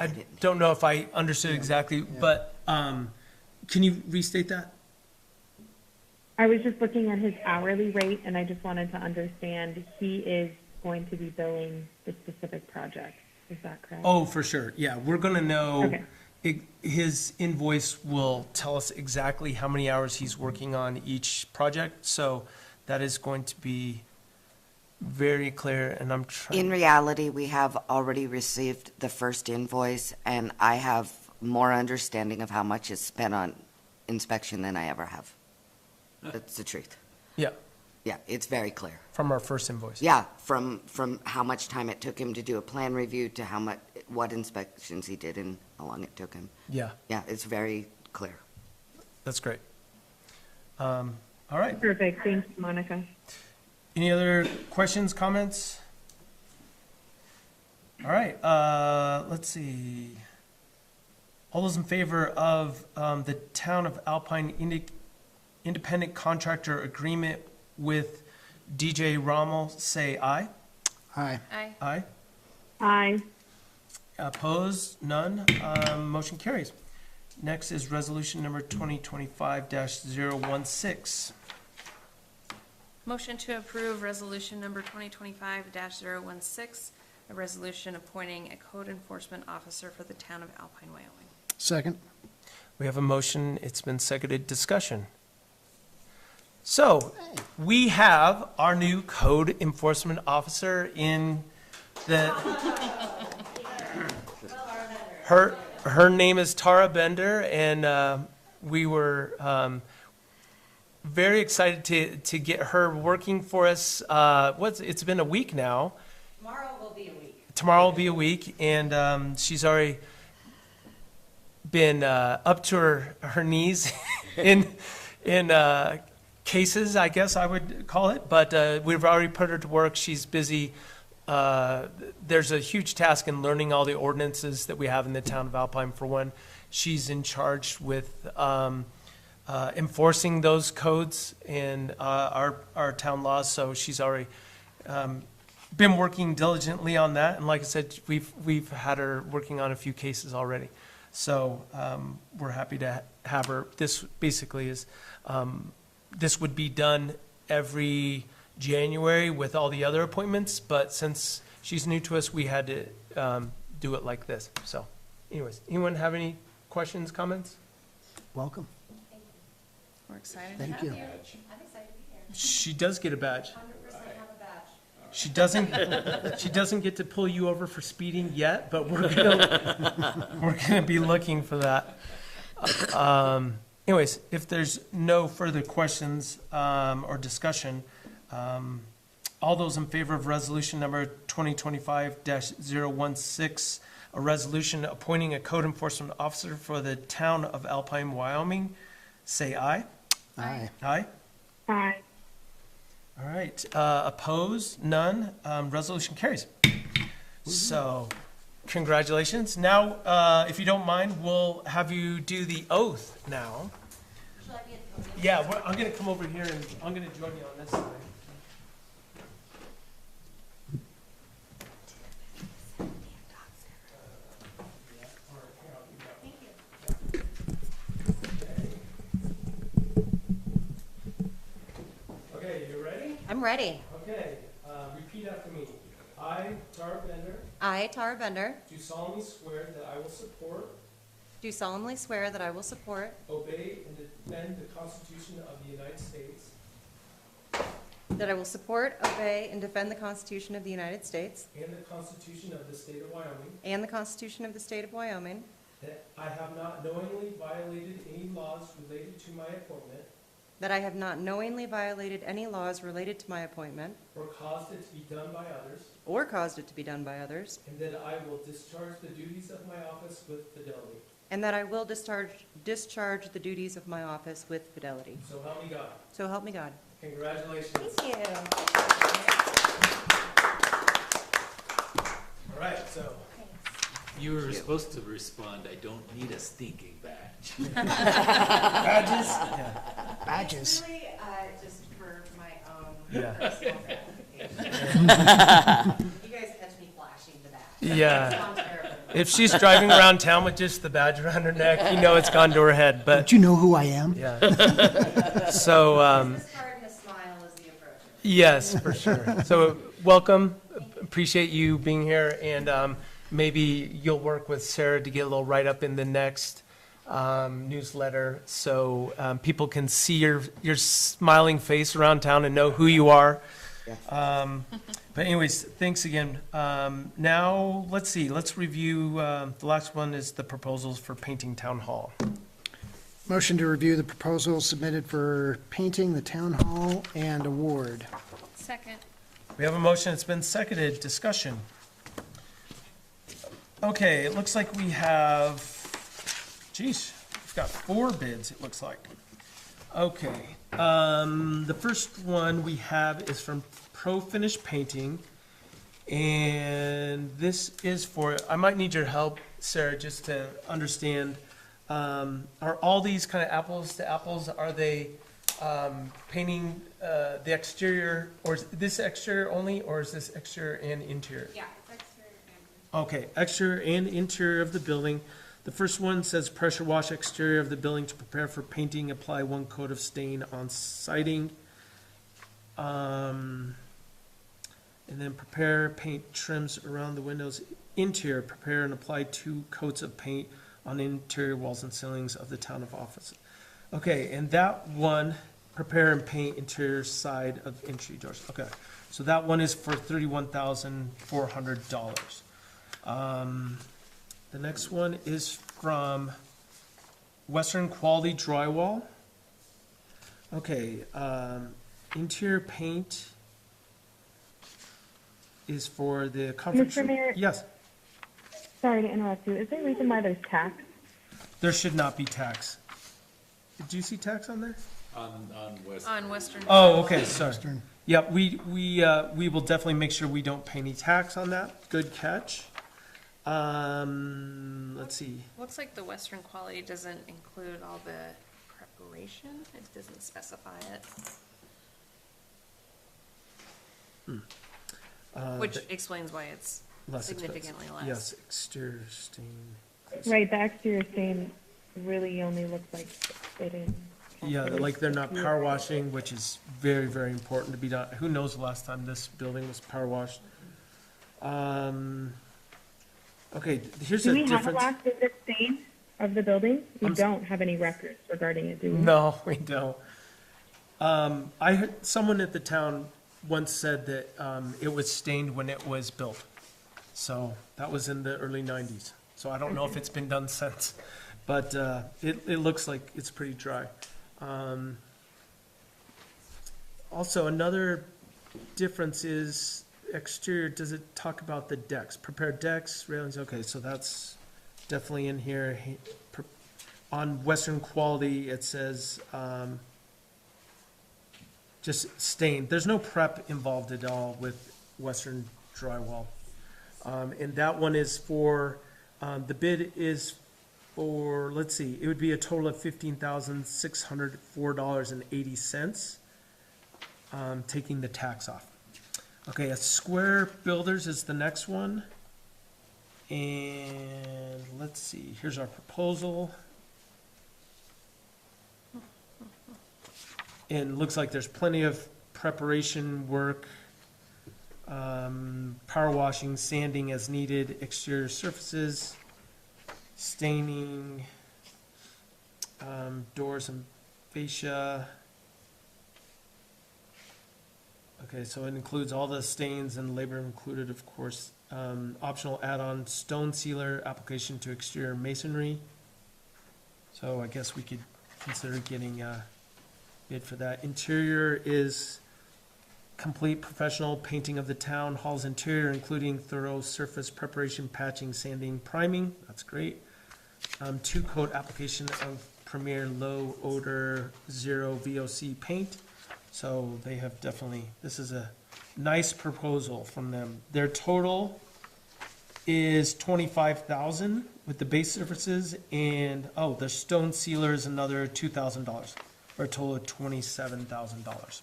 [SPEAKER 1] I don't know if I understood exactly, but can you restate that?
[SPEAKER 5] I was just looking at his hourly rate, and I just wanted to understand, he is going to be billing the specific project. Is that correct?
[SPEAKER 1] Oh, for sure. Yeah, we're going to know.
[SPEAKER 5] Okay.
[SPEAKER 1] His invoice will tell us exactly how many hours he's working on each project. So that is going to be very clear. And I'm trying.
[SPEAKER 2] In reality, we have already received the first invoice, and I have more understanding of how much is spent on inspection than I ever have. That's the truth.
[SPEAKER 1] Yeah,
[SPEAKER 2] Yeah, it's very clear.
[SPEAKER 1] from our first invoice.
[SPEAKER 2] Yeah, from how much time it took him to do a plan review to what inspections he did and how long it took him.
[SPEAKER 1] Yeah,
[SPEAKER 2] Yeah, it's very clear.
[SPEAKER 1] that's great. All right.
[SPEAKER 5] Perfect. Thanks, Monica.
[SPEAKER 1] Any other questions, comments? All right, let's see. All those in favor of the Town of Alpine independent contractor agreement with DJ Rommel, say aye.
[SPEAKER 3] Aye.
[SPEAKER 4] Aye.
[SPEAKER 1] Aye.
[SPEAKER 5] Aye.
[SPEAKER 1] Opposed? None. Motion carries. Next is resolution number 2025-016.
[SPEAKER 4] Motion to approve resolution number 2025-016, a resolution appointing a code enforcement officer for the town of Alpine, Wyoming.
[SPEAKER 3] Second.
[SPEAKER 1] We have a motion. It's been seconded. Discussion. So we have our new code enforcement officer in the, her name is Tara Bender, and we were very excited to get her working for us. It's been a week now.
[SPEAKER 2] Tomorrow will be a week.
[SPEAKER 1] Tomorrow will be a week, and she's already been up to her knees in cases, I guess I would call it, but we've already put her to work. She's busy. There's a huge task in learning all the ordinances that we have in the town of Alpine. For one, she's in charge with enforcing those codes and our town laws, so she's already been working diligently on that. And like I said, we've had her working on a few cases already. So we're happy to have her. This basically is, this would be done every January with all the other appointments, but since she's new to us, we had to do it like this. So anyways, anyone have any questions, comments?
[SPEAKER 3] Welcome.
[SPEAKER 4] We're excited to
[SPEAKER 3] Thank
[SPEAKER 4] have
[SPEAKER 3] you.
[SPEAKER 4] you.
[SPEAKER 1] She does get a badge. She doesn't get to pull you over for speeding yet, but we're gonna be looking for that. Anyways, if there's no further questions or discussion, all those in favor of resolution number 2025-016, a resolution appointing a code enforcement officer for the town of Alpine, Wyoming, say aye.
[SPEAKER 3] Aye.
[SPEAKER 1] Aye.
[SPEAKER 5] Aye.
[SPEAKER 1] All right, opposed, none, resolution carries. So, congratulations. Now, if you don't mind, we'll have you do the oath now. Yeah, I'm gonna come over here and I'm gonna join you on this side. Okay, you ready?
[SPEAKER 13] I'm ready.
[SPEAKER 1] Okay, repeat after me. I, Tara Bender,
[SPEAKER 13] I, Tara Bender,
[SPEAKER 1] do solemnly swear that I will support,
[SPEAKER 13] do solemnly swear that I will support,
[SPEAKER 1] obey, and defend the Constitution of the United States
[SPEAKER 13] that I will support, obey, and defend the Constitution of the United States
[SPEAKER 1] and the Constitution of the State of Wyoming,
[SPEAKER 13] and the Constitution of the State of Wyoming,
[SPEAKER 1] that I have not knowingly violated any laws related to my appointment
[SPEAKER 13] that I have not knowingly violated any laws related to my appointment
[SPEAKER 1] or caused it to be done by others,
[SPEAKER 13] or caused it to be done by others,
[SPEAKER 1] and that I will discharge the duties of my office with fidelity.
[SPEAKER 13] and that I will discharge the duties of my office with fidelity.
[SPEAKER 1] So help me God.
[SPEAKER 13] So help me God.
[SPEAKER 1] Congratulations.
[SPEAKER 13] Thank you.
[SPEAKER 1] All right, so.
[SPEAKER 12] You were supposed to respond, I don't need a stinking badge.
[SPEAKER 1] Badges? Yeah.
[SPEAKER 3] Badges.
[SPEAKER 13] Really, just for my own
[SPEAKER 1] Yeah.
[SPEAKER 13] personal gratification. You guys catch me flashing the badge.
[SPEAKER 1] Yeah.
[SPEAKER 13] I'm terrible.
[SPEAKER 1] If she's driving around town with just the badge around her neck, you know it's gone to her head, but,
[SPEAKER 3] Don't you know who I am?
[SPEAKER 1] yeah. So,
[SPEAKER 13] This card and a smile is the approach.
[SPEAKER 1] yes, for sure. So, welcome, appreciate you being here, and maybe you'll work with Sarah to get a little write-up in the next newsletter, so people can see your smiling face around town and know who you are. But anyways, thanks again. Now, let's see, let's review, the last one is the proposals for painting town hall.
[SPEAKER 3] Motion to review the proposal submitted for painting the town hall and award.
[SPEAKER 4] Second.
[SPEAKER 1] We have a motion, it's been seconded, discussion. Okay, it looks like we have, geez, we've got 4 bids, it looks like. Okay, the first one we have is from Pro Finish Painting. And this is for, I might need your help, Sarah, just to understand, are all these kind of apples to apples, are they painting the exterior, or is this exterior only, or is this exterior and interior?
[SPEAKER 4] Yeah, it's exterior and
[SPEAKER 1] Okay, exterior and interior of the building. The first one says pressure wash exterior of the building to prepare for painting, apply 1 coat of stain on siding. And then prepare paint trims around the windows. Interior, prepare and apply 2 coats of paint on interior walls and ceilings of the town of office. Okay, and that one, prepare and paint interior side of entry doors. Okay, so that one is for $31,400. The next one is from Western Quality Drywall. Okay, interior paint is for the conference
[SPEAKER 5] Mr.
[SPEAKER 1] room.
[SPEAKER 5] Mayor?
[SPEAKER 1] Yes,
[SPEAKER 5] Sorry to interrupt you. Is there a reason why there's tax?
[SPEAKER 1] there should not be tax. Did you see tax on there?
[SPEAKER 4] on Western.
[SPEAKER 1] Oh, okay, sorry. Yeah, we will definitely make sure we don't pay any tax on that. Good catch. Let's see.
[SPEAKER 4] Looks like the Western quality doesn't include all the preparation. It doesn't specify it. Which explains why it's
[SPEAKER 1] Less expensive.
[SPEAKER 4] significantly less.
[SPEAKER 1] Yes, exterior stain.
[SPEAKER 5] Right, the exterior stain really only looks like it is.
[SPEAKER 1] Yeah, like they're not power washing, which is very, very important to be done. Who knows the last time this building was power washed? Okay, here's
[SPEAKER 5] Do
[SPEAKER 1] a
[SPEAKER 5] we have a
[SPEAKER 1] difference.
[SPEAKER 5] last visit stain of the building? We
[SPEAKER 1] I'm s-
[SPEAKER 5] don't have any records regarding it, do we?
[SPEAKER 1] No, we don't. I heard, someone at the town once said that, it was stained when it was built. So that was in the early 90s. So I don't know if it's been done since, but, it looks like it's pretty dry. Also, another difference is exterior, does it talk about the decks? Prepared decks, railings, okay, so that's definitely in here. On Western Quality, it says, just stained. There's no prep involved at all with Western Drywall. And that one is for, the bid is for, let's see, it would be a total of $15,604.80, taking the tax off. Okay, a Square Builders is the next one. And let's see, here's our proposal. And it looks like there's plenty of preparation work, power washing, sanding as needed, exterior surfaces, staining, doors and fascia. Okay, so it includes all the stains and labor included, of course. Optional add-on stone sealer application to exterior masonry. So I guess we could consider getting a bid for that. Interior is complete professional painting of the town hall's interior, including thorough surface preparation, patching, sanding, priming. That's great. 2-coat application of Premier Low Odor Zero VOC paint. So they have definitely, this is a nice proposal from them. Their total is $25,000 with the base surfaces, and, oh, the stone sealer is another $2,000, for a total of $27,000.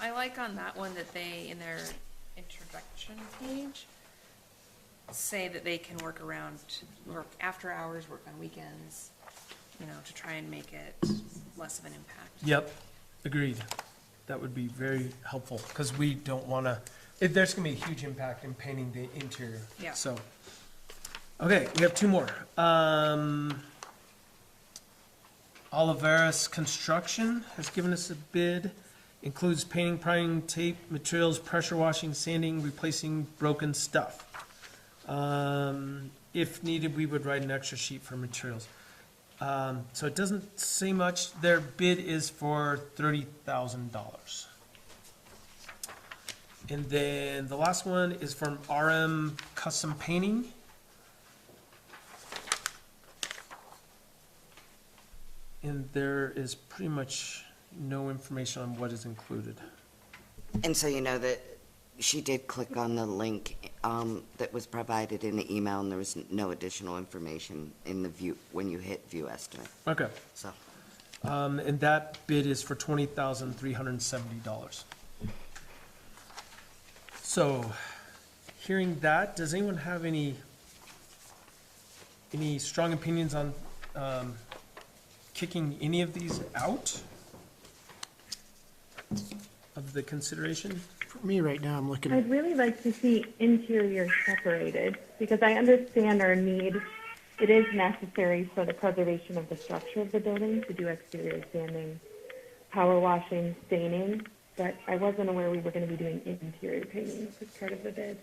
[SPEAKER 4] I like on that one that they, in their introduction page, say that they can work around, work after hours, work on weekends, you know, to try and make it less of an impact.
[SPEAKER 1] Yep, agreed. That would be very helpful, because we don't want to, there's going to be a huge impact in painting the interior.
[SPEAKER 4] Yeah.
[SPEAKER 1] So, okay, we have two more. Oliveras Construction has given us a bid. Includes painting, priming, tape, materials, pressure washing, sanding, replacing broken stuff. If needed, we would write an extra sheet for materials. So it doesn't say much. Their bid is for $30,000. And then the last one is from RM Custom Painting. And there is pretty much no information on what is included.
[SPEAKER 2] And so you know that she did click on the link that was provided in the email, and there was no additional information in the view, when you hit view estimate,
[SPEAKER 1] Okay.
[SPEAKER 2] so.
[SPEAKER 1] And that bid is for $20,370. So, hearing that, does anyone have any strong opinions on kicking any of these out of the consideration?
[SPEAKER 3] For me, right now, I'm looking at,
[SPEAKER 5] I'd really like to see interior separated, because I understand our need. It is necessary for the preservation of the structure of the building to do exterior sanding, power washing, staining, but I wasn't aware we were going to be doing interior painting as part of the bid.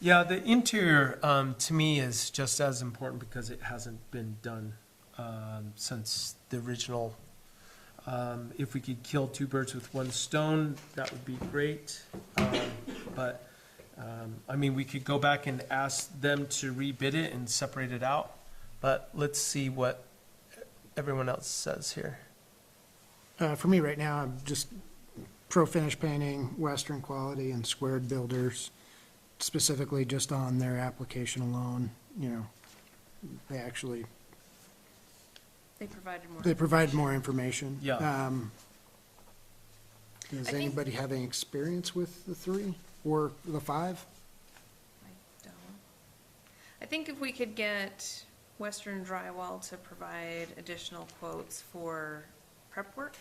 [SPEAKER 1] Yeah, the interior, to me, is just as important because it hasn't been done since the original. If we could kill two birds with one stone, that would be great. But, I mean, we could go back and ask them to rebid it and separate it out. But let's see what everyone else says here.
[SPEAKER 3] for me right now, I'm just pro finish painting, Western quality, and Squared Builders, specifically just on their application alone, you know, they actually,
[SPEAKER 4] They provided more.
[SPEAKER 3] they provide more information.
[SPEAKER 1] Yeah.
[SPEAKER 3] Does
[SPEAKER 4] I think-
[SPEAKER 3] anybody have any experience with the three or the five?
[SPEAKER 4] I don't. I think if we could get Western Drywall to provide additional quotes for prep work,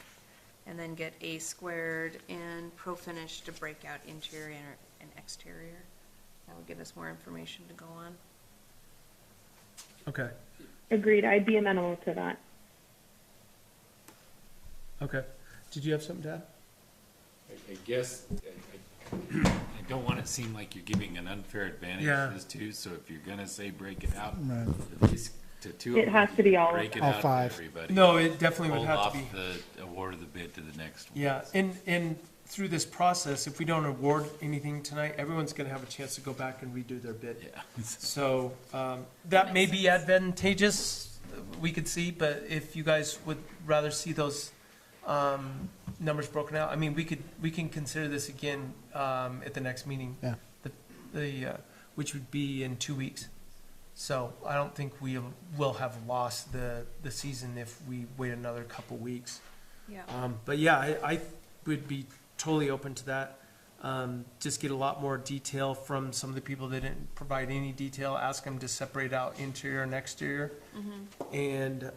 [SPEAKER 4] and then get A Squared and Pro Finish to break out interior and exterior, that would give us more information to go on.
[SPEAKER 1] Okay,
[SPEAKER 5] Agreed, I'd be amenable to that.
[SPEAKER 1] okay. Did you have something to add?
[SPEAKER 12] I guess, I don't want it to seem like you're giving an unfair advantage
[SPEAKER 1] Yeah.
[SPEAKER 12] to this too, so if you're gonna say break it out,
[SPEAKER 10] Right.
[SPEAKER 12] at least to two of
[SPEAKER 5] It
[SPEAKER 12] them,
[SPEAKER 5] has to be all of
[SPEAKER 12] break it
[SPEAKER 3] All
[SPEAKER 12] out to
[SPEAKER 3] five.
[SPEAKER 12] everybody.
[SPEAKER 1] No, it definitely would
[SPEAKER 12] Hold
[SPEAKER 1] have to
[SPEAKER 12] off
[SPEAKER 1] be.
[SPEAKER 12] the award of the bid to the next one.
[SPEAKER 1] Yeah, and through this process, if we don't award anything tonight, everyone's gonna have a chance to go back and redo their bid.
[SPEAKER 12] Yeah.
[SPEAKER 1] So, that may be advantageous, we could see, but if you guys would rather see those, numbers broken out, I mean, we can consider this again, at the next meeting.
[SPEAKER 3] Yeah.
[SPEAKER 1] Which would be in 2 weeks. So I don't think we will have lost the season if we wait another couple weeks.
[SPEAKER 4] Yeah.
[SPEAKER 1] But yeah, I would be totally open to that. Just get a lot more detail from some of the people that didn't provide any detail, ask them to separate out interior and exterior. And,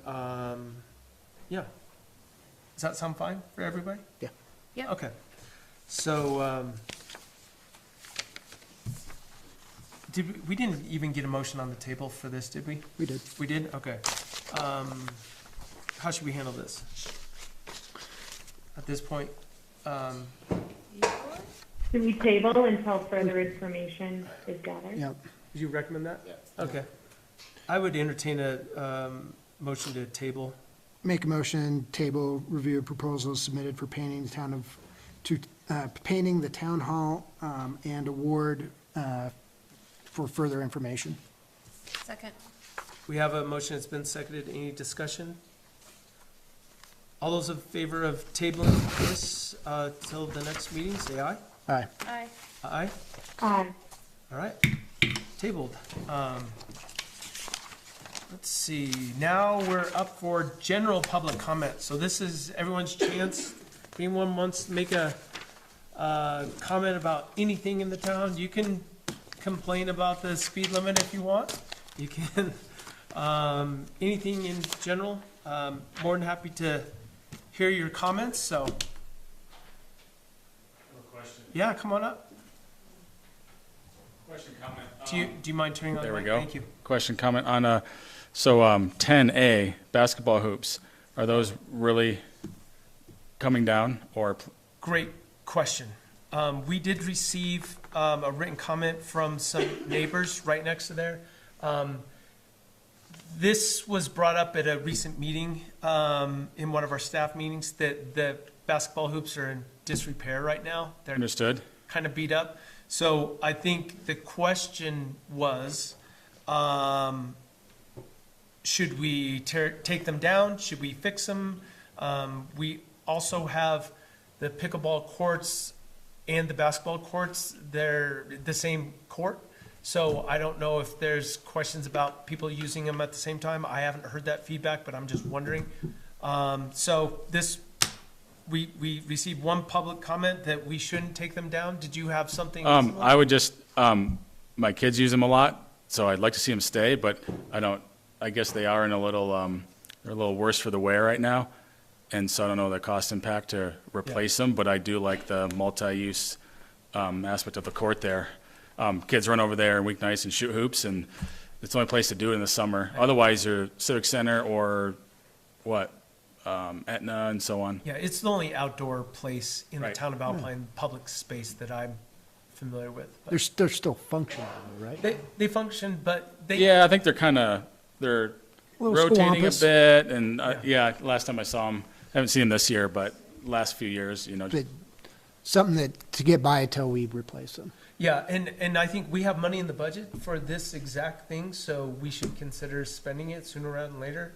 [SPEAKER 1] yeah. Does that sound fine for everybody?
[SPEAKER 3] Yeah.
[SPEAKER 4] Yeah.
[SPEAKER 1] Okay. So, we didn't even get a motion on the table for this, did we?
[SPEAKER 3] We did.
[SPEAKER 1] We did? Okay. How should we handle this? At this point,
[SPEAKER 5] Do we table until further information is gathered?
[SPEAKER 3] Yep.
[SPEAKER 1] would you recommend that?
[SPEAKER 12] Yeah.
[SPEAKER 1] Okay. I would entertain a, motion to table.
[SPEAKER 3] Make a motion, table review of proposals submitted for painting the town of, painting the town hall, and award, for further information.
[SPEAKER 4] Second.
[SPEAKER 1] We have a motion that's been seconded. Any discussion? All those in favor of tabling this, till the next meeting, say aye.
[SPEAKER 3] Aye.
[SPEAKER 4] Aye.
[SPEAKER 1] Aye?
[SPEAKER 5] Aye.
[SPEAKER 1] All right, tabled. Let's see, now we're up for general public comment. So this is everyone's chance. If anyone wants to make a comment about anything in the town, you can complain about the speed limit if you want. You can. Anything in general, more than happy to hear your comments, so. Yeah, come on up.
[SPEAKER 11] Question, comment.
[SPEAKER 1] Do you mind turning on the
[SPEAKER 11] There we
[SPEAKER 1] mic?
[SPEAKER 11] go.
[SPEAKER 1] Thank you.
[SPEAKER 11] Question, comment on, 10A, basketball hoops. Are those really coming down or?
[SPEAKER 1] Great question. We did receive a written comment from some neighbors right next to there. This was brought up at a recent meeting, in one of our staff meetings, that the basketball hoops are in disrepair right now. They're
[SPEAKER 11] Understood.
[SPEAKER 1] kind of beat up. So I think the question was, should we take them down? Should we fix them? We also have the pickleball courts and the basketball courts. They're the same court. So I don't know if there's questions about people using them at the same time. I haven't heard that feedback, but I'm just wondering. So we received one public comment that we shouldn't take them down. Did you have something? Similar?
[SPEAKER 11] I would just, my kids use them a lot, so I'd like to see them stay, but I guess they are in a little, they're a little worse for the wear right now. And so I don't know the cost impact to replace them, but I do like the multi-use, aspect of the court there. Kids run over there weeknights and shoot hoops, and it's the only place to do it in the summer. Otherwise, you're Civic Center or Etna and so on.
[SPEAKER 1] Yeah, it's the only outdoor place in the
[SPEAKER 11] Right.
[SPEAKER 1] town of Alpine, public space that I'm familiar with. But
[SPEAKER 3] They're still functional, right?
[SPEAKER 1] they function, but they.
[SPEAKER 11] Yeah, I think they're
[SPEAKER 3] Little
[SPEAKER 11] rotating a
[SPEAKER 3] squampus.
[SPEAKER 11] bit, and, last time I saw them, I haven't seen them this year, but last few years,
[SPEAKER 3] But something that, to get by until we replace them.
[SPEAKER 1] Yeah, and I think we have money in the budget for this exact thing, so we should consider spending it sooner rather than later.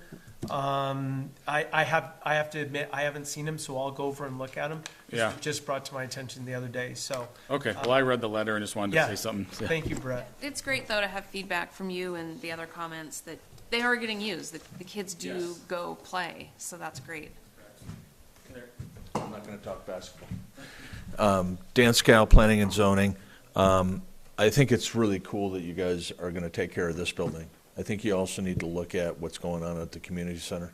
[SPEAKER 1] I have to admit, I haven't seen them, so I'll go over and look at them.
[SPEAKER 11] Yeah.
[SPEAKER 1] Just brought to my attention the other day, so.
[SPEAKER 11] Okay, well, I read the letter and just wanted to
[SPEAKER 1] Yeah,
[SPEAKER 11] say something. Yeah.
[SPEAKER 1] thank you, Brett.
[SPEAKER 4] It's great, though, to have feedback from you and the other comments that they are getting used, the kids do
[SPEAKER 11] Yes.
[SPEAKER 4] go play, so that's great.
[SPEAKER 14] I'm not going to talk basketball. Dan Scal, Planning and Zoning. I think it's really cool that you guys are going to take care of this building. I think you also need to look at what's going on at the community center.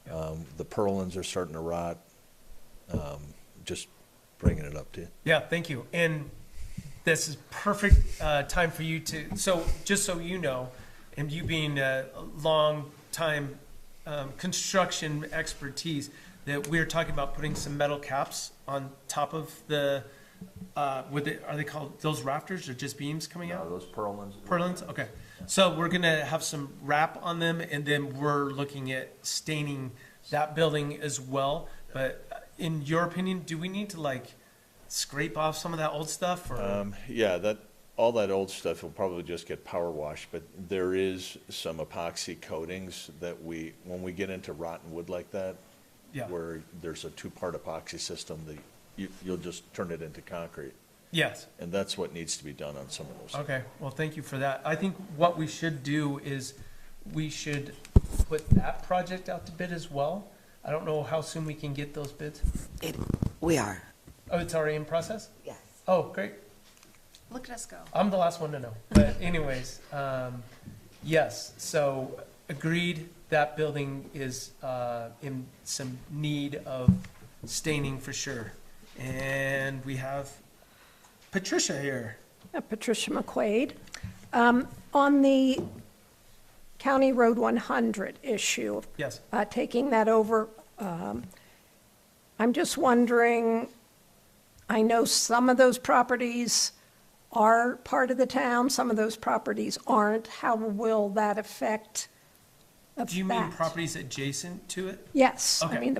[SPEAKER 14] The purlins are starting to rot. Just bringing it up to you.
[SPEAKER 1] Yeah, thank you. And this is perfect time for you to, so just so you know, and you being a long time construction expertise, that we're talking about putting some metal caps on top of the, are they called, those rafters or just beams coming out?
[SPEAKER 14] Those purlins.
[SPEAKER 1] Purlins, okay. So we're gonna have some wrap on them, and then we're looking at staining that building as well. But in your opinion, do we need to like scrape off some of that old stuff, or?
[SPEAKER 14] Yeah, all that old stuff will probably just get power washed, but there is some epoxy coatings that when we get into rotten wood like that,
[SPEAKER 1] Yeah.
[SPEAKER 14] where there's a two-part epoxy system, you'll just turn it into concrete.
[SPEAKER 1] Yes.
[SPEAKER 14] And that's what needs to be done on some of those.
[SPEAKER 1] Okay, well, thank you for that. I think what we should do is we should put that project out to bid as well. I don't know how soon we can get those bids.
[SPEAKER 2] We are.
[SPEAKER 1] Oh, it's already in process?
[SPEAKER 2] Yes.
[SPEAKER 1] Oh, great.
[SPEAKER 4] Look at us go.
[SPEAKER 1] I'm the last one to know. But anyways, yes, so agreed, that building is in some need of staining for sure. And we have Patricia here.
[SPEAKER 15] Patricia McQuaid. On the County Road 100 issue,
[SPEAKER 1] Yes.
[SPEAKER 15] taking that over, I'm just wondering, I know some of those properties are part of the town, some of those properties aren't. How will that affect that?
[SPEAKER 1] Do you mean properties adjacent to it?
[SPEAKER 15] Yes.
[SPEAKER 1] Okay.
[SPEAKER 15] I mean,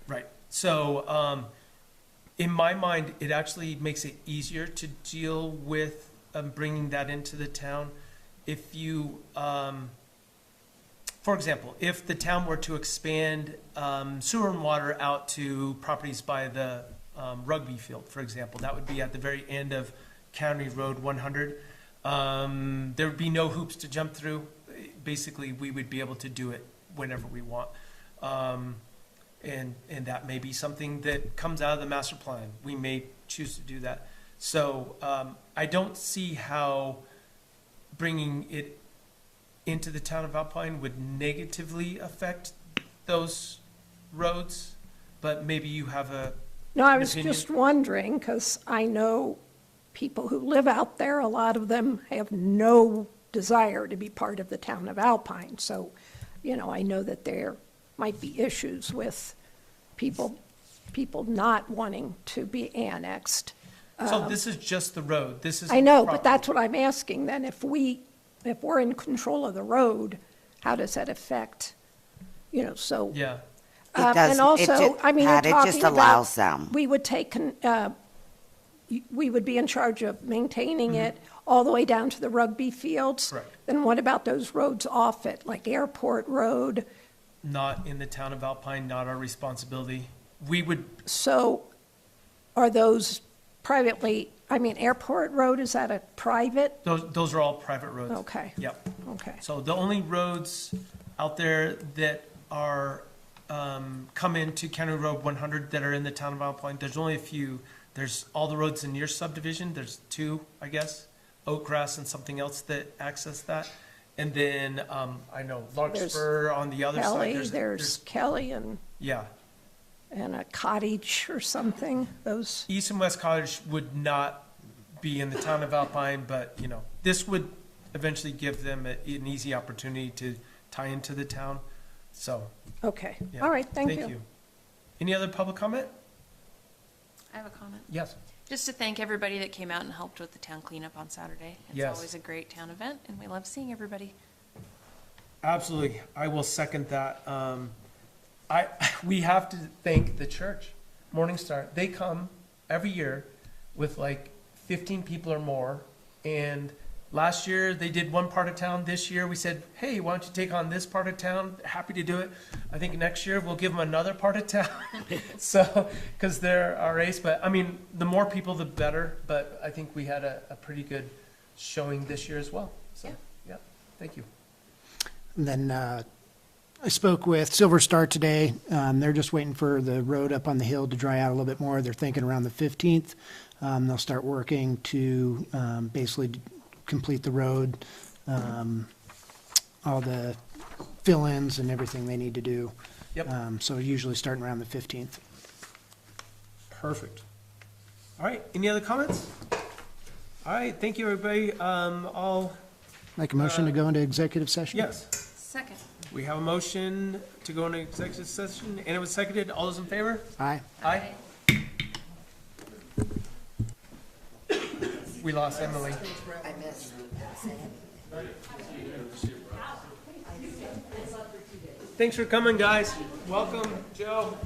[SPEAKER 1] Right. So, in my mind, it actually makes it easier to deal with bringing that into the town. If you, for example, if the town were to expand sewer and water out to properties by the rugby field, for example, that would be at the very end of County Road 100. There would be no hoops to jump through. Basically, we would be able to do it whenever we want. And that may be something that comes out of the master plan. We may choose to do that. So I don't see how bringing it into the town of Alpine would negatively affect those roads, but maybe you have
[SPEAKER 15] No, I
[SPEAKER 1] an
[SPEAKER 15] was
[SPEAKER 1] opinion?
[SPEAKER 15] just wondering, because I know people who live out there, a lot of them have no desire to be part of the town of Alpine. So, I know that there might be issues with people not wanting to be annexed.
[SPEAKER 1] So this is just the road, this is.
[SPEAKER 15] I know,
[SPEAKER 1] property.
[SPEAKER 15] but that's what I'm asking then. If we're in control of the road, how does that affect, so.
[SPEAKER 1] Yeah,
[SPEAKER 2] It does-
[SPEAKER 15] And
[SPEAKER 2] it
[SPEAKER 15] also,
[SPEAKER 2] ju-
[SPEAKER 15] I mean, you're
[SPEAKER 2] Pat, it just
[SPEAKER 15] talking about.
[SPEAKER 2] allows them.
[SPEAKER 15] We would we would be in charge of maintaining
[SPEAKER 2] Mm-hmm.
[SPEAKER 15] it all the way down to the rugby fields.
[SPEAKER 1] Correct.
[SPEAKER 15] Then what about those roads off it, like Airport Road?
[SPEAKER 1] not in the town of Alpine, not our responsibility. We would,
[SPEAKER 15] So are those privately, Airport Road, is that a private?
[SPEAKER 1] those are all private roads.
[SPEAKER 15] Okay.
[SPEAKER 1] Yep.
[SPEAKER 15] Okay.
[SPEAKER 1] So the only roads out there that are, come into County Road 100 that are in the town of Alpine, there's only a few. There's all the roads in your subdivision, there's two, I guess, Oakgrass and something else that access that. And then, I know Larkspur on the other
[SPEAKER 15] Kelly,
[SPEAKER 1] side.
[SPEAKER 15] there's Kelly and
[SPEAKER 1] Yeah.
[SPEAKER 15] a cottage or something, those,
[SPEAKER 1] East and West Cottage would not be in the town of Alpine, but, this would eventually give them an easy opportunity to tie into the town, so.
[SPEAKER 15] okay.
[SPEAKER 1] yeah.
[SPEAKER 15] All right, thank you.
[SPEAKER 1] Any other public comment?
[SPEAKER 4] I have a comment.
[SPEAKER 1] Yes.
[SPEAKER 4] Just to thank everybody that came out and helped with the town cleanup on Saturday. It's
[SPEAKER 1] Yes.
[SPEAKER 4] always a great town event, and we love seeing everybody.
[SPEAKER 1] Absolutely, I will second that. We have to thank the church, Morning Star. They come every year with like 15 people or more. And last year they did one part of town. This year we said, hey, why don't you take on this part of town? Happy to do it. I think next year we'll give them another part of town. So, because they're our ace. But the more people, the better. But I think we had a pretty good showing this year as well. So, yeah, thank you.
[SPEAKER 3] And then I spoke with Silver Star today. They're just waiting for the road up on the hill to dry out a little bit more. They're thinking around the 15th. They'll start working to basically complete the road, all the fill-ins and everything they need to do.
[SPEAKER 1] Yep.
[SPEAKER 3] So usually starting around the 15th.
[SPEAKER 1] Perfect. All right, any other comments? All right, thank you, everybody. I'll,
[SPEAKER 3] Make a motion to go into executive session?
[SPEAKER 1] yes,
[SPEAKER 4] Second.
[SPEAKER 1] we have a motion to go into executive session, and it was seconded. All those in favor?
[SPEAKER 3] Aye.
[SPEAKER 1] Aye. We lost Emily.
[SPEAKER 2] I missed.
[SPEAKER 1] Thanks for coming, guys. Welcome, Joe.